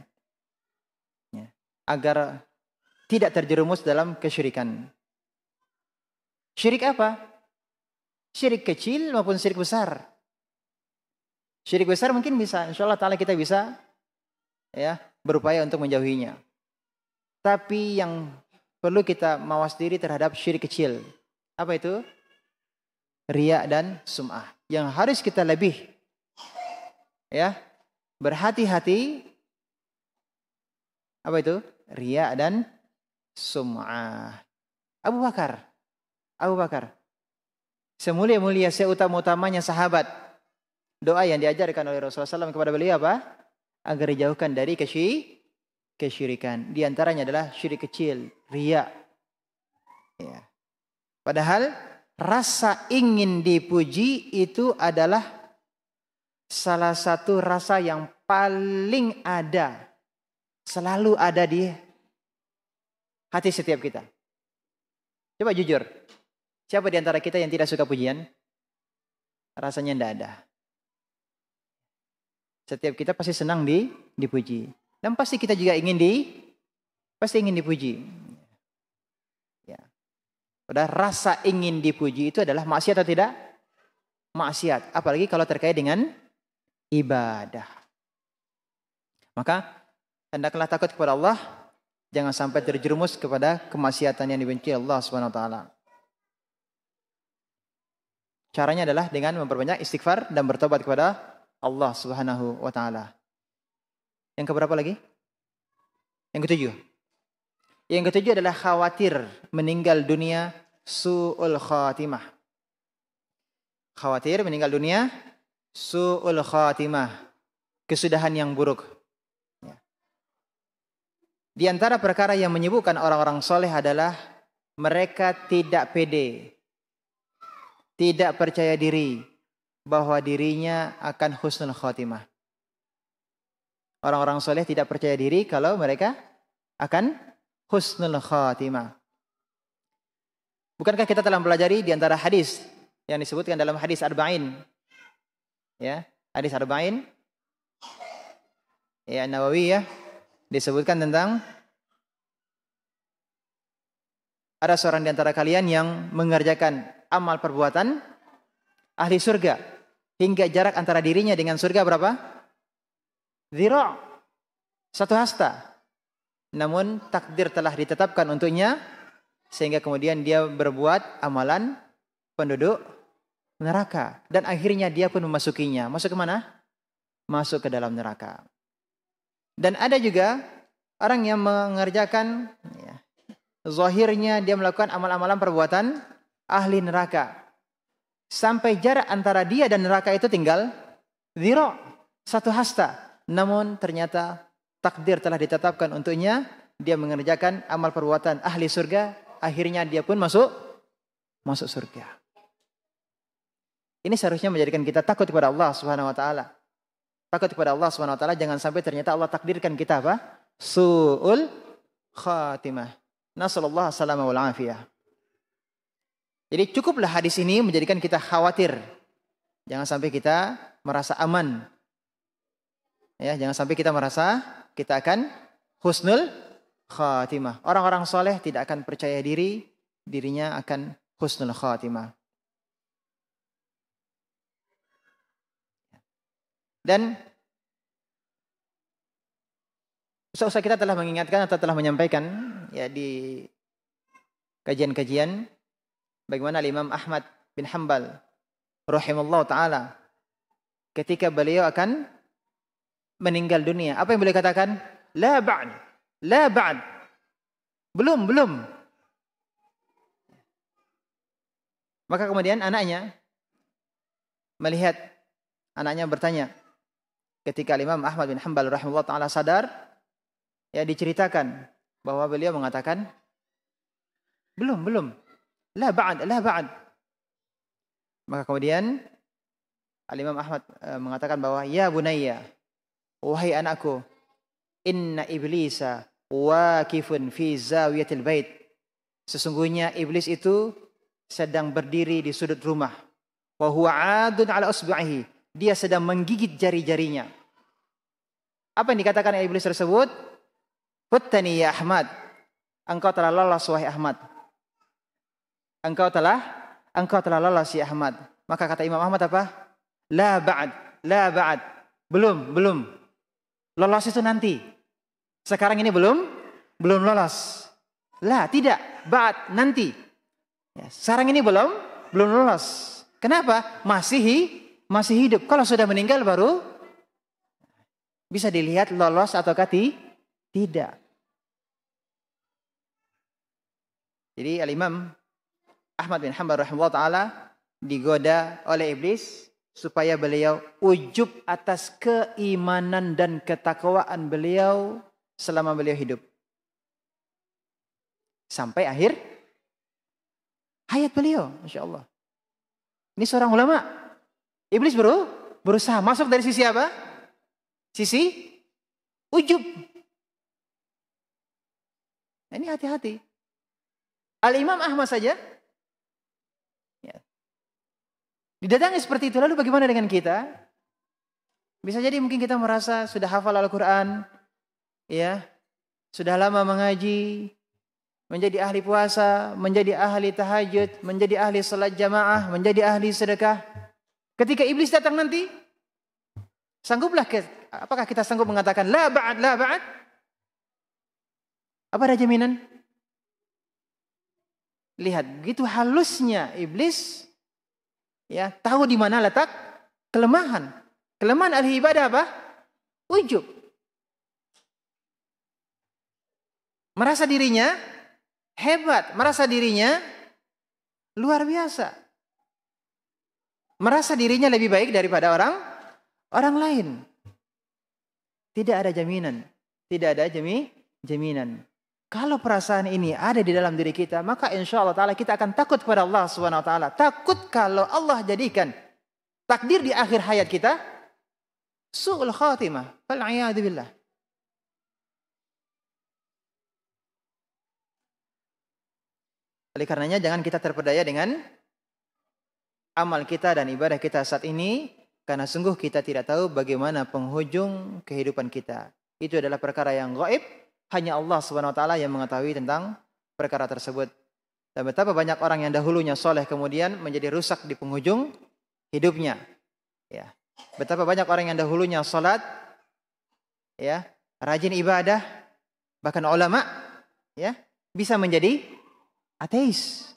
ya, agar tidak terjerumus dalam kesyirikan. Syirik apa? Syirik kecil maupun syirik besar. Syirik besar mungkin bisa, insyaallah taala kita bisa, ya, berupaya untuk menjauhinya. Tapi yang perlu kita mawas diri terhadap syirik kecil. Apa itu? Riya dan sum'ah. Yang harus kita lebih, ya, berhati-hati. Apa itu? Riya dan sum'ah. Abu Bakar. Semulia-mulia, seutama-utamanya sahabat. Doa yang diajarkan oleh Rasulullah SAW kepada beliau apa? Agar dijauhkan dari kesyirikan. Di antaranya adalah syirik kecil, riya. Ya. Padahal rasa ingin dipuji itu adalah salah satu rasa yang paling ada, selalu ada di hati setiap kita. Coba jujur, siapa di antara kita yang tidak suka pujian? Rasanya tidak ada. Setiap kita pasti senang dipuji. Dan pasti kita juga ingin dipuji. Ya. Padahal rasa ingin dipuji itu adalah maksiat atau tidak? Maksiat. Apalagi kalau terkait dengan ibadah. Maka hendaklah takut kepada Allah. Jangan sampai terjerumus kepada kemaksiatan yang dibenci Allah SWT. Caranya adalah dengan memperbanyak istighfar dan bertobat kepada Allah Subhanahu wa taala. Yang keberapa lagi? Yang ketujuh. Yang ketujuh adalah khawatir meninggal dunia su'ul khatimah. Khawatir meninggal dunia su'ul khatimah. Kesudahan yang buruk. Di antara perkara yang menyibukkan orang-orang soleh adalah mereka tidak pede, tidak percaya diri bahwa dirinya akan husnul khotimah. Orang-orang soleh tidak percaya diri kalau mereka akan husnul khotimah. Bukankah kita telah mempelajari di antara hadis yang disebutkan dalam hadis Arba'in? Ya, hadis Arba'in. Ya, Nawawi ya, disebutkan tentang ada seorang di antara kalian yang mengerjakan amal perbuatan ahli surga hingga jarak antara dirinya dengan surga berapa? Zira', 1 hasta. Namun takdir telah ditetapkan untuknya sehingga kemudian dia berbuat amalan penduduk neraka dan akhirnya dia pun memasukinya. Masuk ke mana? Masuk ke dalam neraka. Dan ada juga orang yang mengerjakan ya, zahirnya dia melakukan amal-amalan perbuatan ahli neraka. Sampai jarak antara dia dan neraka itu tinggal zira', 1 hasta. Namun ternyata takdir telah ditetapkan untuknya. Dia mengerjakan amal perbuatan ahli surga. Akhirnya dia pun masuk surga. Ini seharusnya menjadikan kita takut kepada Allah Subhanahu wa taala. Takut kepada Allah Subhanahu wa taala, jangan sampai ternyata Allah takdirkan kita apa? Su'ul khatimah. Nasallallahu alaihi wal afiyah. Jadi cukuplah hadis ini menjadikan kita khawatir. Jangan sampai kita merasa aman. Ya, jangan sampai kita merasa kita akan husnul khatimah. Orang-orang soleh tidak akan percaya diri, dirinya akan husnul khatimah. Dan Ustaz kita telah mengingatkan atau telah menyampaikan ya di kajian-kajian bagaimana Imam Ahmad bin Hanbal rahimallahu taala ketika beliau akan meninggal dunia, apa yang beliau katakan? La ba'd, la ba'd. Belum. Maka kemudian anaknya melihat, anaknya bertanya, ketika Imam Ahmad bin Hanbal rahimahullah ta'ala sadar, ya diceritakan bahwa beliau mengatakan, belum. La ba'd. Maka kemudian Imam Ahmad mengatakan bahwa, ya bunayya, wahai anakku, inna iblisa waqifun fi zawiyatil bait. Sesungguhnya iblis itu sedang berdiri di sudut rumah. Wa huwa 'adun 'ala usbu'ihi. Dia sedang menggigit jari-jarinya. Apa yang dikatakan oleh iblis tersebut? Futtani ya Ahmad. Engkau telah lolos wahai Ahmad. Engkau telah lolos ya Ahmad. Maka kata Imam Ahmad apa? La ba'd. Belum. Lolos itu nanti. Sekarang ini belum lolos. Tidak. Ba'd, nanti. Ya, sekarang ini belum lolos. Kenapa? Masih hidup. Kalau sudah meninggal baru bisa dilihat lolos ataukah tidak. Jadi Al-Imam Ahmad bin Hanbal rahimahullah ta'ala digoda oleh iblis supaya beliau ujub atas keimanan dan ketakwaan beliau selama beliau hidup. Sampai akhir hayat beliau. Masya Allah. Ini seorang ulama. Iblis berusaha masuk dari sisi apa? Sisi ujub. Nah, ini hati-hati. Al-Imam Ahmad saja ya, didatangi seperti itu. Lalu bagaimana dengan kita? Bisa jadi mungkin kita merasa sudah hafal Al-Quran, ya, sudah lama mengaji, menjadi ahli puasa, menjadi ahli tahajud, menjadi ahli salat jamaah, menjadi ahli sedekah. Ketika iblis datang nanti, apakah kita sanggup mengatakan la ba'd? Apa ada jaminan? Lihat, begitu halusnya iblis, ya, tahu di mana letak kelemahan. Kelemahan ahli ibadah apa? Ujub. Merasa dirinya hebat, merasa dirinya luar biasa. Merasa dirinya lebih baik daripada orang lain. Tidak ada jaminan. Tidak ada jaminan. Kalau perasaan ini ada di dalam diri kita, maka insya Allah Ta'ala kita akan takut kepada Allah Subhanahu Wa Ta'ala. Takut kalau Allah jadikan takdir di akhir hayat kita su'ul khatimah. Fal'iyadu billah. Oleh karenanya jangan kita terpedaya dengan amal kita dan ibadah kita saat ini, karena sungguh kita tidak tahu bagaimana penghujung kehidupan kita. Itu adalah perkara yang gaib, hanya Allah Subhanahu Wa Ta'ala yang mengetahui tentang perkara tersebut. Dan betapa banyak orang yang dahulunya soleh kemudian menjadi rusak di penghujung hidupnya. Ya. Betapa banyak orang yang dahulunya salat, ya, rajin ibadah, bahkan ulama, ya, bisa menjadi ateis.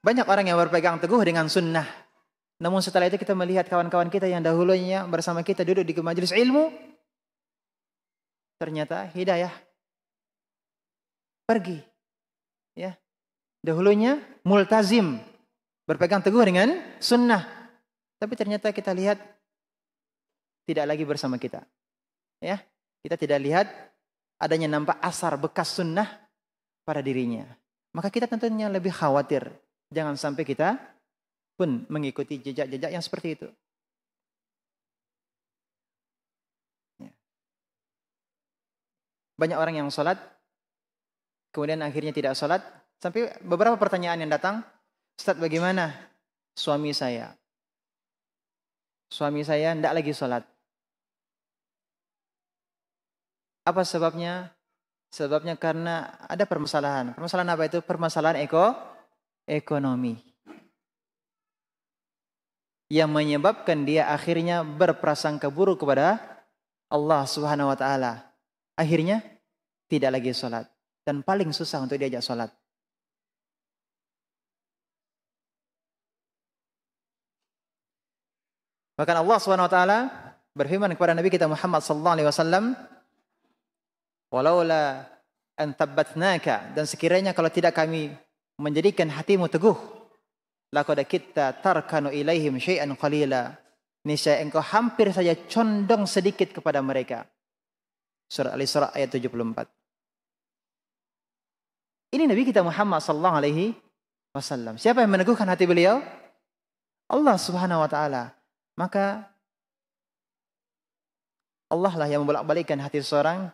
Banyak orang yang berpegang teguh dengan sunnah. Namun setelah itu kita melihat kawan-kawan kita yang dahulunya bersama kita duduk di majelis ilmu, ternyata hidayah pergi. Ya. Dahulunya multazim, berpegang teguh dengan sunnah. Tapi ternyata kita lihat tidak lagi bersama kita. Ya. Kita tidak lihat adanya nampak asar bekas sunnah pada dirinya. Maka kita tentunya lebih khawatir. Jangan sampai kita pun mengikuti jejak-jejak yang seperti itu. Ya. Banyak orang yang sholat, kemudian akhirnya tidak sholat. Sampai beberapa pertanyaan yang datang, Ustaz, bagaimana suami saya? Suami saya tidak lagi sholat. Apa sebabnya? Sebabnya karena ada permasalahan. Permasalahan apa itu? Permasalahan ekonomi. Yang menyebabkan dia akhirnya berprasangka buruk kepada Allah Subhanahu Wa Ta'ala. Akhirnya tidak lagi sholat. Dan paling susah untuk diajak sholat. Bahkan Allah Subhanahu Wa Ta'ala berfirman kepada Nabi kita Muhammad sallallahu alaihi wasallam, walaula an tabbatnaka, dan sekiranya kalau tidak kami menjadikan hatimu teguh, laqad kitta tarkanu ilaihim syai'an qalila, niscaya engkau hampir saja condong sedikit kepada mereka. Surah Al-Isra ayat 74. Ini Nabi kita Muhammad sallallahu alaihi wasallam. Siapa yang meneguhkan hati beliau? Allah Subhanahu Wa Ta'ala. Maka Allah lah yang membolak-balikkan hati seseorang,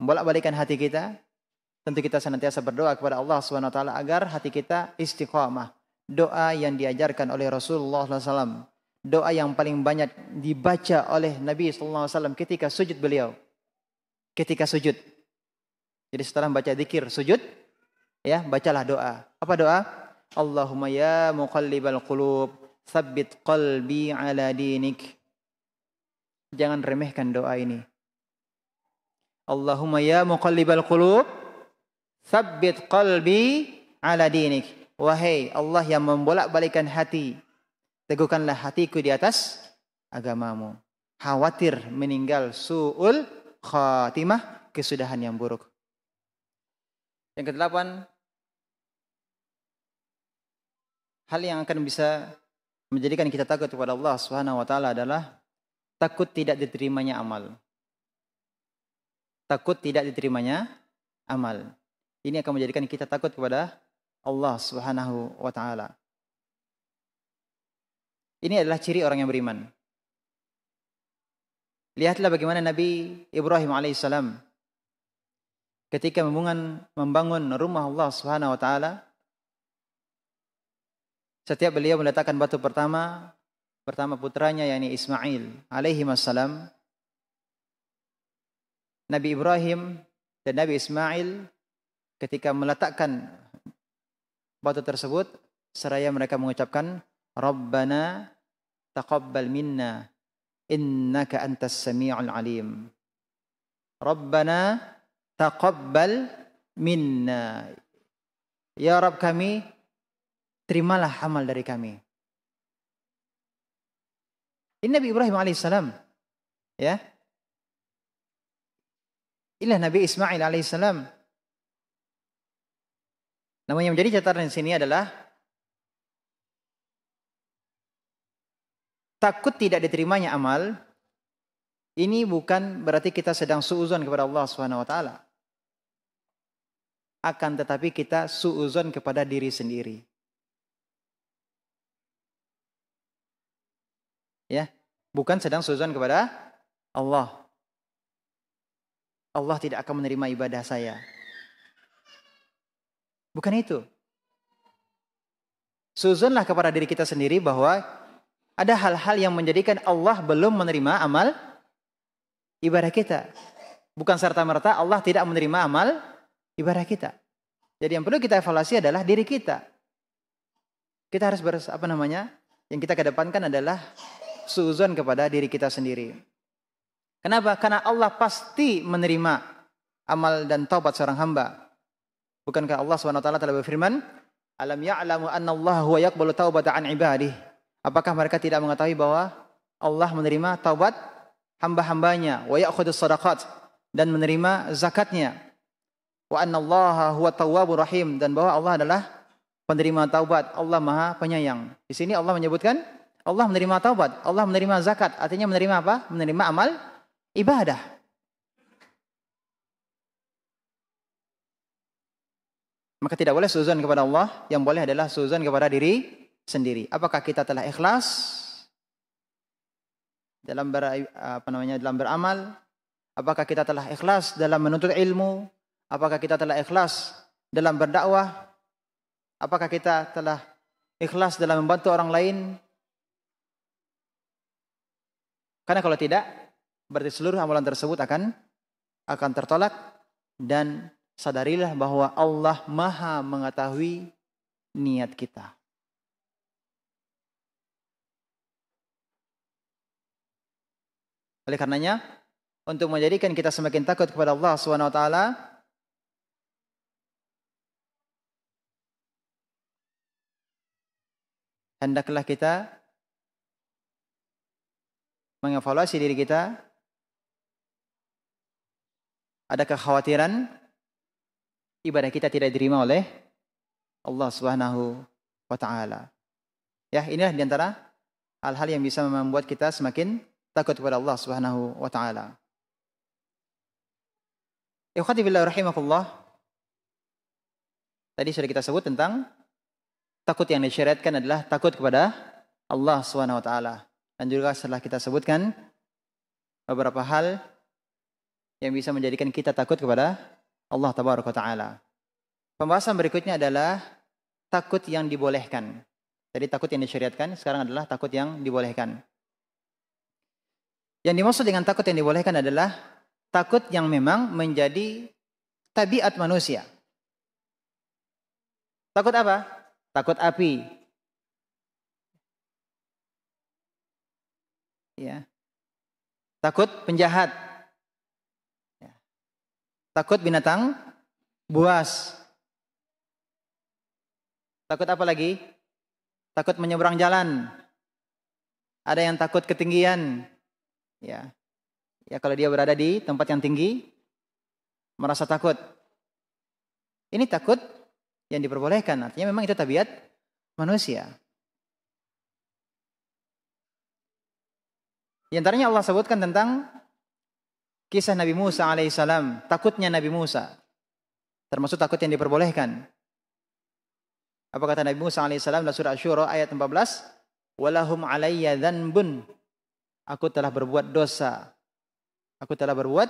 membolak-balikkan hati kita. Tentu kita senantiasa berdoa kepada Allah Subhanahu Wa Ta'ala agar hati kita istiqamah. Doa yang diajarkan oleh Rasulullah SAW. Doa yang paling banyak dibaca oleh Nabi SAW ketika sujud beliau. Ketika sujud. Jadi setelah membaca zikir sujud, ya, bacalah doa. Apa doa? Allahumma ya muqallibal qulub, tsabbit qalbi ala dinik. Jangan remehkan doa ini. Allahumma ya muqallibal qulub, tsabbit qalbi ala dinik. Wahai Allah yang membolak-balikkan hati, teguhkanlah hatiku di atas agamamu. Khawatir meninggal su'ul khatimah, kesudahan yang buruk. Yang ke-8, hal yang akan bisa menjadikan kita takut kepada Allah Subhanahu Wa Ta'ala adalah takut tidak diterimanya amal. Takut tidak diterimanya amal. Ini akan menjadikan kita takut kepada Allah Subhanahu Wa Ta'ala. Ini adalah ciri orang yang beriman. Lihatlah bagaimana Nabi Ibrahim alaihissalam ketika membangun rumah Allah Subhanahu Wa Ta'ala. Setiap beliau meletakkan batu pertama putranya yakni Ismail alaihi wassalam. Nabi Ibrahim dan Nabi Ismail ketika meletakkan batu tersebut, seraya mereka mengucapkan Rabbana taqabbal minna innaka antas sami'ul alim. Rabbana taqabbal minna. Ya Rabb kami, terimalah amal dari kami. Ini Nabi Ibrahim alaihissalam. Ya. Inilah Nabi Ismail alaihissalam. Namun yang menjadi catatan di sini adalah takut tidak diterimanya amal Ini bukan berarti kita sedang suudzon kepada Allah Subhanahu wa taala. Akan tetapi kita suudzon kepada diri sendiri. Ya, bukan sedang suudzon kepada Allah. Allah tidak akan menerima ibadah saya. Bukan itu. Suudzonlah kepada diri kita sendiri bahwa ada hal-hal yang menjadikan Allah belum menerima amal ibadah kita. Bukan serta-merta Allah tidak menerima amal ibadah kita. Jadi yang perlu kita evaluasi adalah diri kita. Kita harus yang kita kedepankan adalah suudzon kepada diri kita sendiri. Kenapa? Karena Allah pasti menerima amal dan taubat seorang hamba. Bukankah Allah SWT telah berfirman, Alam ya'lamu anna Allah huwa yaqbalu taubata an ibadih. Apakah mereka tidak mengetahui bahwa Allah menerima taubat hamba-hambanya, wa ya'khudus sadaqat, dan menerima zakatnya. Wa anna Allah huwa tawwabur rahim, dan bahwa Allah adalah penerima taubat, Allah Maha Penyayang. Di sini Allah menyebutkan Allah menerima taubat, Allah menerima zakat, artinya menerima apa? Menerima amal ibadah. Maka tidak boleh suudzon kepada Allah, yang boleh adalah suudzon kepada diri sendiri. Apakah kita telah ikhlas dalam beramal? Apakah kita telah ikhlas dalam menuntut ilmu? Apakah kita telah ikhlas dalam berdakwah? Apakah kita telah ikhlas dalam membantu orang lain? Karena kalau tidak, berarti seluruh amalan tersebut akan tertolak. Dan sadarilah bahwa Allah Maha mengetahui niat kita. Oleh karenanya, untuk menjadikan kita semakin takut kepada Allah SWT, hendaklah kita mengevaluasi diri kita. Ada kekhawatiran ibadah kita tidak diterima oleh Allah Subhanahu wa taala. Ya, inilah di antara hal-hal yang bisa membuat kita semakin takut kepada Allah Subhanahu wa taala. Ikhwati fillah rahimakumullah. Tadi sudah kita sebut tentang takut yang disyariatkan adalah takut kepada Allah Subhanahu wa taala. Dan juga setelah kita sebutkan beberapa hal yang bisa menjadikan kita takut kepada Allah Tabaraka wa Ta'ala. Pembahasan berikutnya adalah takut yang dibolehkan. Jadi takut yang disyariatkan, sekarang adalah takut yang dibolehkan. Yang dimaksud dengan takut yang dibolehkan adalah takut yang memang menjadi tabiat manusia. Takut apa? Takut api. Ya. Takut penjahat. Ya. Takut binatang buas. Takut apa lagi? Takut menyeberang jalan. Ada yang takut ketinggian. Ya. Ya, kalau dia berada di tempat yang tinggi, merasa takut. Ini takut yang diperbolehkan. Artinya memang itu tabiat manusia. Di antaranya Allah sebutkan tentang kisah Nabi Musa alaihissalam. Takutnya Nabi Musa. Termasuk takut yang diperbolehkan. Apa kata Nabi Musa alaihissalam dalam surah Asy-Syura ayat 14? Walahum alayya dzanbun. Aku telah berbuat dosa. Aku telah berbuat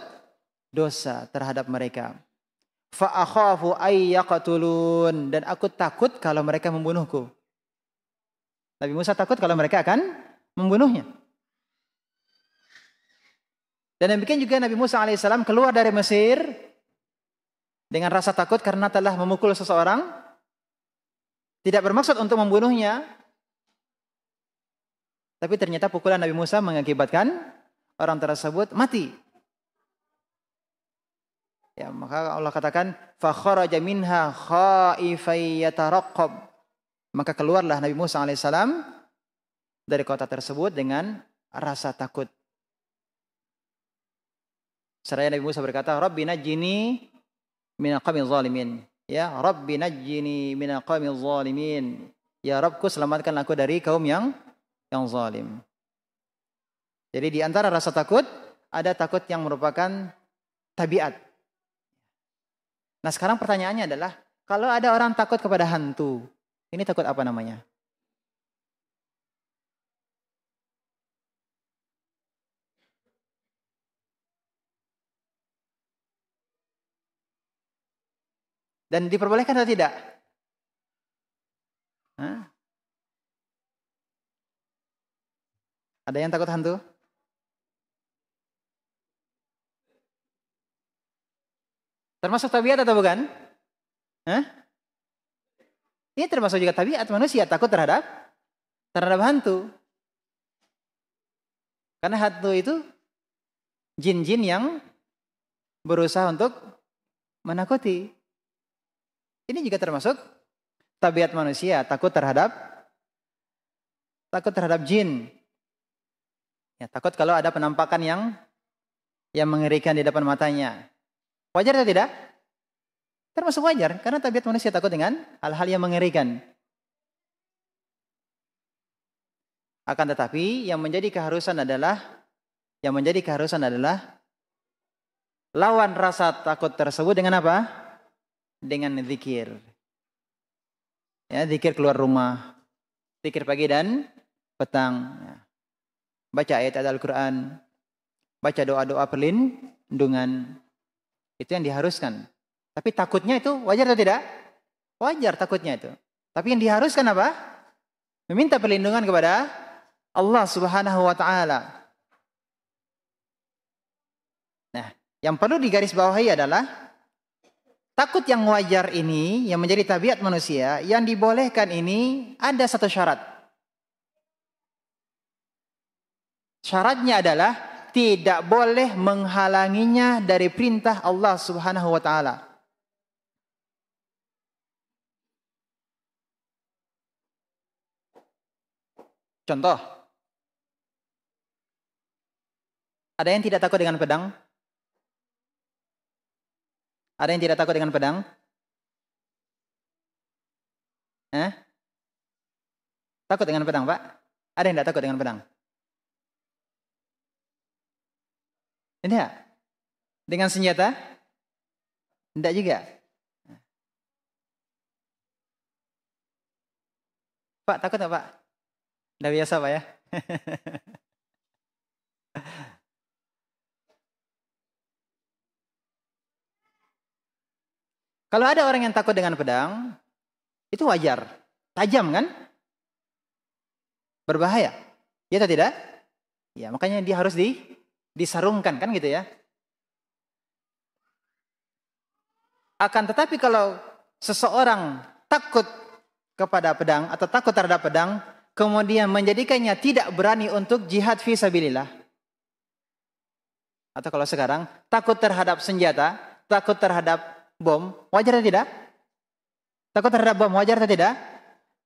dosa terhadap mereka. Fa akhafu ay yaqtulun. Dan aku takut kalau mereka membunuhku. Nabi Musa takut kalau mereka akan membunuhnya. Dan demikian juga Nabi Musa alaihissalam keluar dari Mesir dengan rasa takut karena telah memukul seseorang. Tidak bermaksud untuk membunuhnya. Tapi ternyata pukulan Nabi Musa mengakibatkan orang tersebut mati. Ya, maka Allah katakan, فَخَرَجَ مِنْهَا خَائِفًا يَتَرَقَّبْ. Maka keluarlah Nabi Musa alaihissalam dari kota tersebut dengan rasa takut. Seraya Nabi Musa berkata, Rabbi najjini minal qawmil zalimin. Ya, Rabbi najjini minal qawmil zalimin. Ya Rabbku, selamatkan aku dari kaum yang zalim. Jadi di antara rasa takut ada takut yang merupakan tabiat. Nah sekarang pertanyaannya adalah, kalau ada orang takut kepada hantu, ini takut apa namanya? Dan diperbolehkan atau tidak? Hah? Ada yang takut hantu? Termasuk tabiat atau bukan? Hah? Ini termasuk juga tabiat manusia, takut terhadap hantu. Karena hantu itu jin-jin yang berusaha untuk menakuti. Ini juga termasuk tabiat manusia, takut terhadap jin. Ya, takut kalau ada penampakan yang mengerikan di depan matanya. Wajar atau tidak? Termasuk wajar, karena tabiat manusia takut dengan hal-hal yang mengerikan. Akan tetapi yang menjadi keharusan adalah lawan rasa takut tersebut dengan apa? Dengan zikir. Ya, zikir keluar rumah, zikir pagi dan petang. Ya. Baca ayat Al-Quran, baca doa-doa perlindungan. Itu yang diharuskan. Tapi takutnya itu wajar atau tidak? Wajar takutnya itu. Tapi yang diharuskan apa? Meminta perlindungan kepada Allah Subhanahu wa Ta'ala. Nah, yang perlu digarisbawahi adalah takut yang wajar ini, yang menjadi tabiat manusia, yang dibolehkan ini ada satu syarat. Syaratnya adalah tidak boleh menghalanginya dari perintah Allah Subhanahu wa Ta'ala. Contoh, ada yang tidak takut dengan pedang? Ada yang tidak takut dengan pedang? Takut dengan pedang, Pak? Ada yang tidak takut dengan pedang? Tidak. Dengan senjata? Tidak juga. Pak, takut nggak Pak? Tidak biasa Pak ya? Kalau ada orang yang takut dengan pedang, itu wajar. Tajam kan? Berbahaya. Ya atau tidak? Ya, makanya dia harus disarungkan kan gitu ya. Akan tetapi kalau seseorang takut kepada pedang atau takut terhadap pedang, kemudian menjadikannya tidak berani untuk jihad fi sabilillah. Atau kalau sekarang takut terhadap senjata, takut terhadap bom, wajar atau tidak? Takut terhadap bom, wajar atau tidak?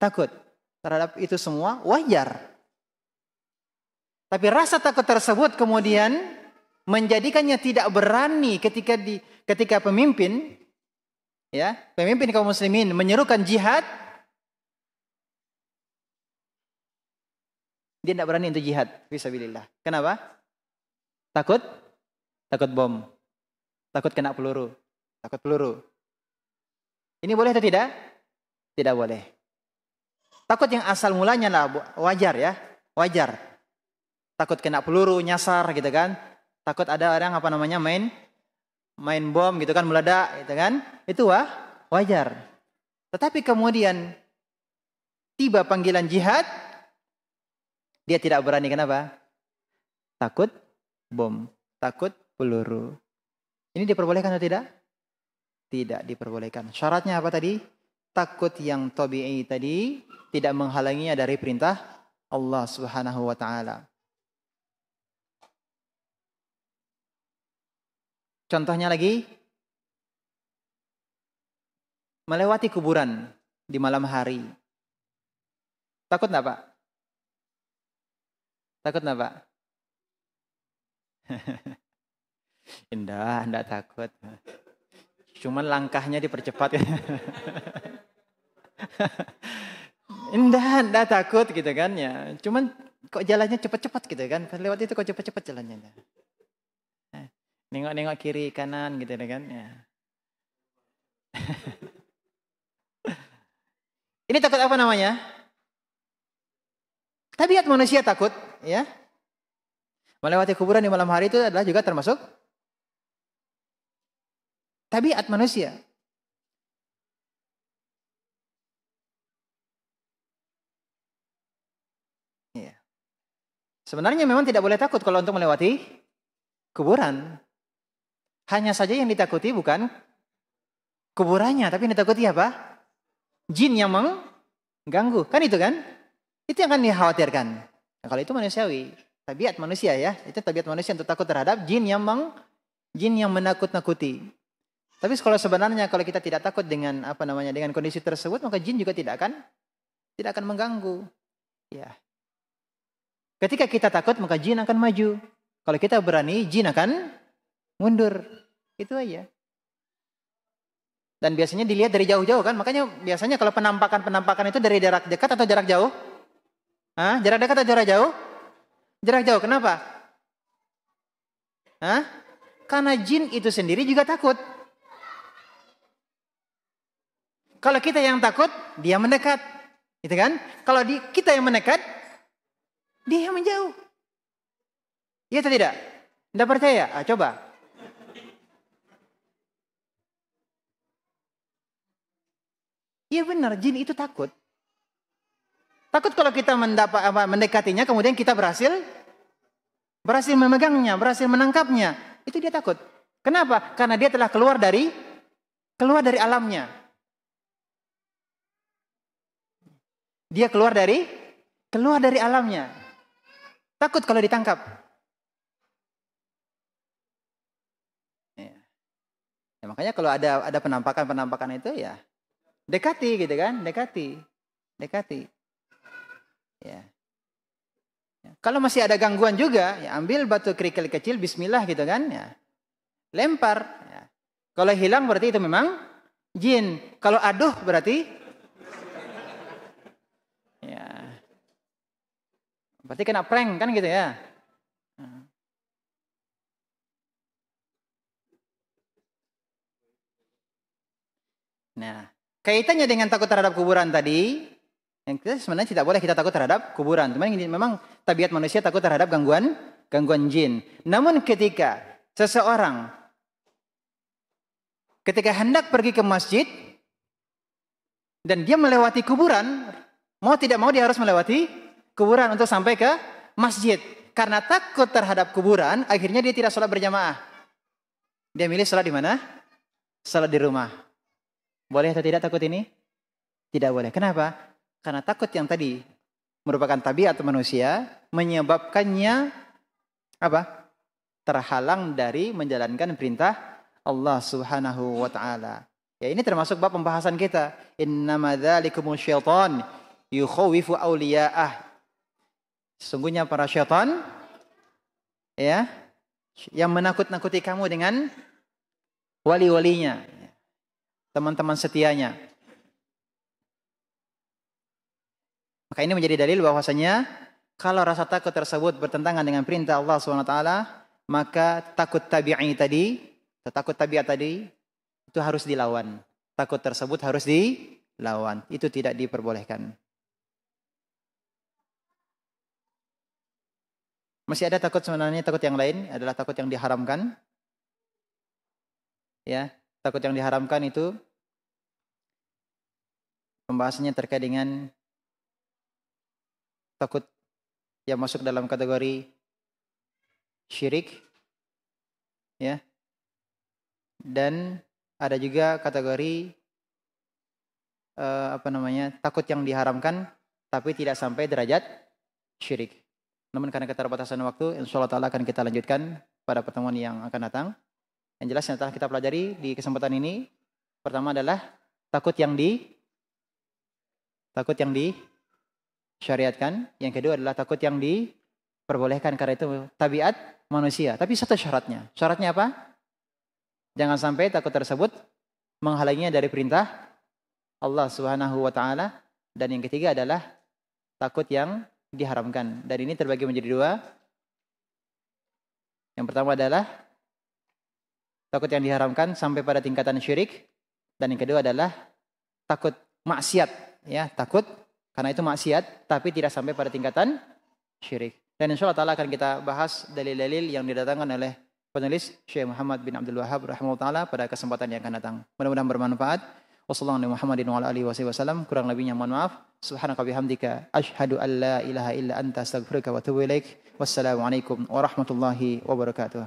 Takut terhadap itu semua, wajar. Tapi rasa takut tersebut kemudian menjadikannya tidak berani ketika pemimpin kaum muslimin menyerukan jihad, dia tidak berani untuk jihad fisabilillah. Kenapa? Takut bom, takut kena peluru. Takut peluru. Ini boleh atau tidak? Tidak boleh. Takut yang asal mulanya lah wajar ya, wajar. Takut kena peluru, nyasar gitu kan. Takut ada orang main bom gitu kan, meledak gitu kan. Itu wajar. Tetapi kemudian tiba panggilan jihad, dia tidak berani. Kenapa? Takut bom, takut peluru. Ini diperbolehkan atau tidak? Tidak diperbolehkan. Syaratnya apa tadi? Takut yang tabi'i tadi tidak menghalanginya dari perintah Allah Subhanahu wa Ta'ala. Contohnya lagi, melewati kuburan di malam hari. Takut enggak Pak? Takut enggak Pak? Enggak takut. Cuman langkahnya dipercepat. Enggak takut gitu kan ya. Cuman kok jalannya cepat-cepat gitu kan. Lewat itu kok cepat-cepat jalannya. Nengok-nengok kiri kanan gitu kan ya. Ini takut apa namanya? Tabiat manusia takut, ya. Melewati kuburan di malam hari itu adalah juga termasuk tabiat manusia. Ya. Sebenarnya memang tidak boleh takut kalau untuk melewati kuburan. Hanya saja yang ditakuti bukan kuburannya, tapi yang ditakuti apa? Jin yang mengganggu. Kan itu kan? Itu yang akan dikhawatirkan. Nah, kalau itu manusiawi, tabiat manusia ya. Itu tabiat manusia untuk takut terhadap jin yang menakut-nakuti. Tapi kalau sebenarnya kalau kita tidak takut dengan dengan kondisi tersebut, maka jin juga tidak akan mengganggu. Ya. Ketika kita takut, maka jin akan maju. Kalau kita berani, jin akan mundur. Itu aja. Dan biasanya dilihat dari jauh-jauh kan. Makanya biasanya kalau penampakan itu dari jarak dekat atau jarak jauh? Hah? Jarak dekat atau jarak jauh? Jarak jauh. Kenapa? Hah? Karena jin itu sendiri juga takut. Kalau kita yang takut, dia mendekat. Gitu kan? Kalau kita yang mendekat, dia yang menjauh. Iya atau tidak? Tidak percaya? Coba. Iya benar, jin itu takut. Takut kalau kita mendekatinya, kemudian kita berhasil memegangnya, berhasil menangkapnya. Itu dia takut. Kenapa? Karena dia telah keluar dari alamnya. Dia keluar dari alamnya. Takut kalau ditangkap. Ya, makanya kalau ada penampakan itu ya dekati gitu kan, dekati. Ya. Kalau masih ada gangguan juga, ya ambil batu kerikil kecil, bismillah gitu kan, ya. Lempar. Ya. Kalau hilang berarti itu memang jin. Kalau aduh berarti, ya, berarti kena prank kan gitu ya. Nah, kaitannya dengan takut terhadap kuburan tadi. Yang kita sebenarnya tidak boleh kita takut terhadap kuburan. Cuma ini memang tabiat manusia takut terhadap gangguan jin. Namun ketika seseorang hendak pergi ke masjid dan dia melewati kuburan, mau tidak mau dia harus melewati kuburan untuk sampai ke masjid. Karena takut terhadap kuburan, akhirnya dia tidak sholat berjamaah. Dia milih sholat di mana? Sholat di rumah. Boleh atau tidak takut ini? Tidak boleh. Kenapa? Karena takut yang tadi merupakan tabiat manusia, menyebabkannya apa? Terhalang dari menjalankan perintah Allah Subhanahu wa taala. Ya, ini termasuk bab pembahasan kita. Innama dzalikumus syaitan yukhawifu awliya'ah. Sesungguhnya para syaitan ya yang menakut-nakuti kamu dengan wali-walinya, teman-teman setianya. Maka ini menjadi dalil bahwasanya kalau rasa takut tersebut bertentangan dengan perintah Allah SWT, maka takut tabi'i tadi, takut tabiat tadi, itu harus dilawan. Takut tersebut harus dilawan. Itu tidak diperbolehkan. Masih ada takut sebenarnya, takut yang lain adalah takut yang diharamkan. Ya, takut yang diharamkan itu pembahasannya terkait dengan takut yang masuk dalam kategori syirik, ya. Dan ada juga kategori takut yang diharamkan tapi tidak sampai derajat syirik. Namun karena keterbatasan waktu, insyaallah taala akan kita lanjutkan pada pertemuan yang akan datang. Yang jelas yang telah kita pelajari di kesempatan ini, pertama adalah takut yang disyariatkan. Yang kedua adalah takut yang diperbolehkan karena itu tabiat manusia. Tapi satu syaratnya. Syaratnya apa? Jangan sampai takut tersebut menghalanginya dari perintah Allah Subhanahu wa taala. Dan yang ketiga adalah takut yang diharamkan. Dan ini terbagi menjadi dua. Yang pertama adalah Takut yang diharamkan sampai pada tingkatan syirik. Dan yang kedua adalah takut maksiat. Ya, takut karena itu maksiat, tapi tidak sampai pada tingkatan syirik. Dan insya Allah ta'ala akan kita bahas dalil-dalil yang didatangkan oleh penulis Syekh Muhammad bin Abdul Wahhab rahimahullah ta'ala pada kesempatan yang akan datang. Mudah-mudahan bermanfaat. Wassalamualaikum kurang lebihnya mohon maaf. Subhanaka bihamdika asyhadu an la ilaha illa anta astaghfiruka wa atubu ilaik. Wassalamualaikum warahmatullahi wabarakatuh.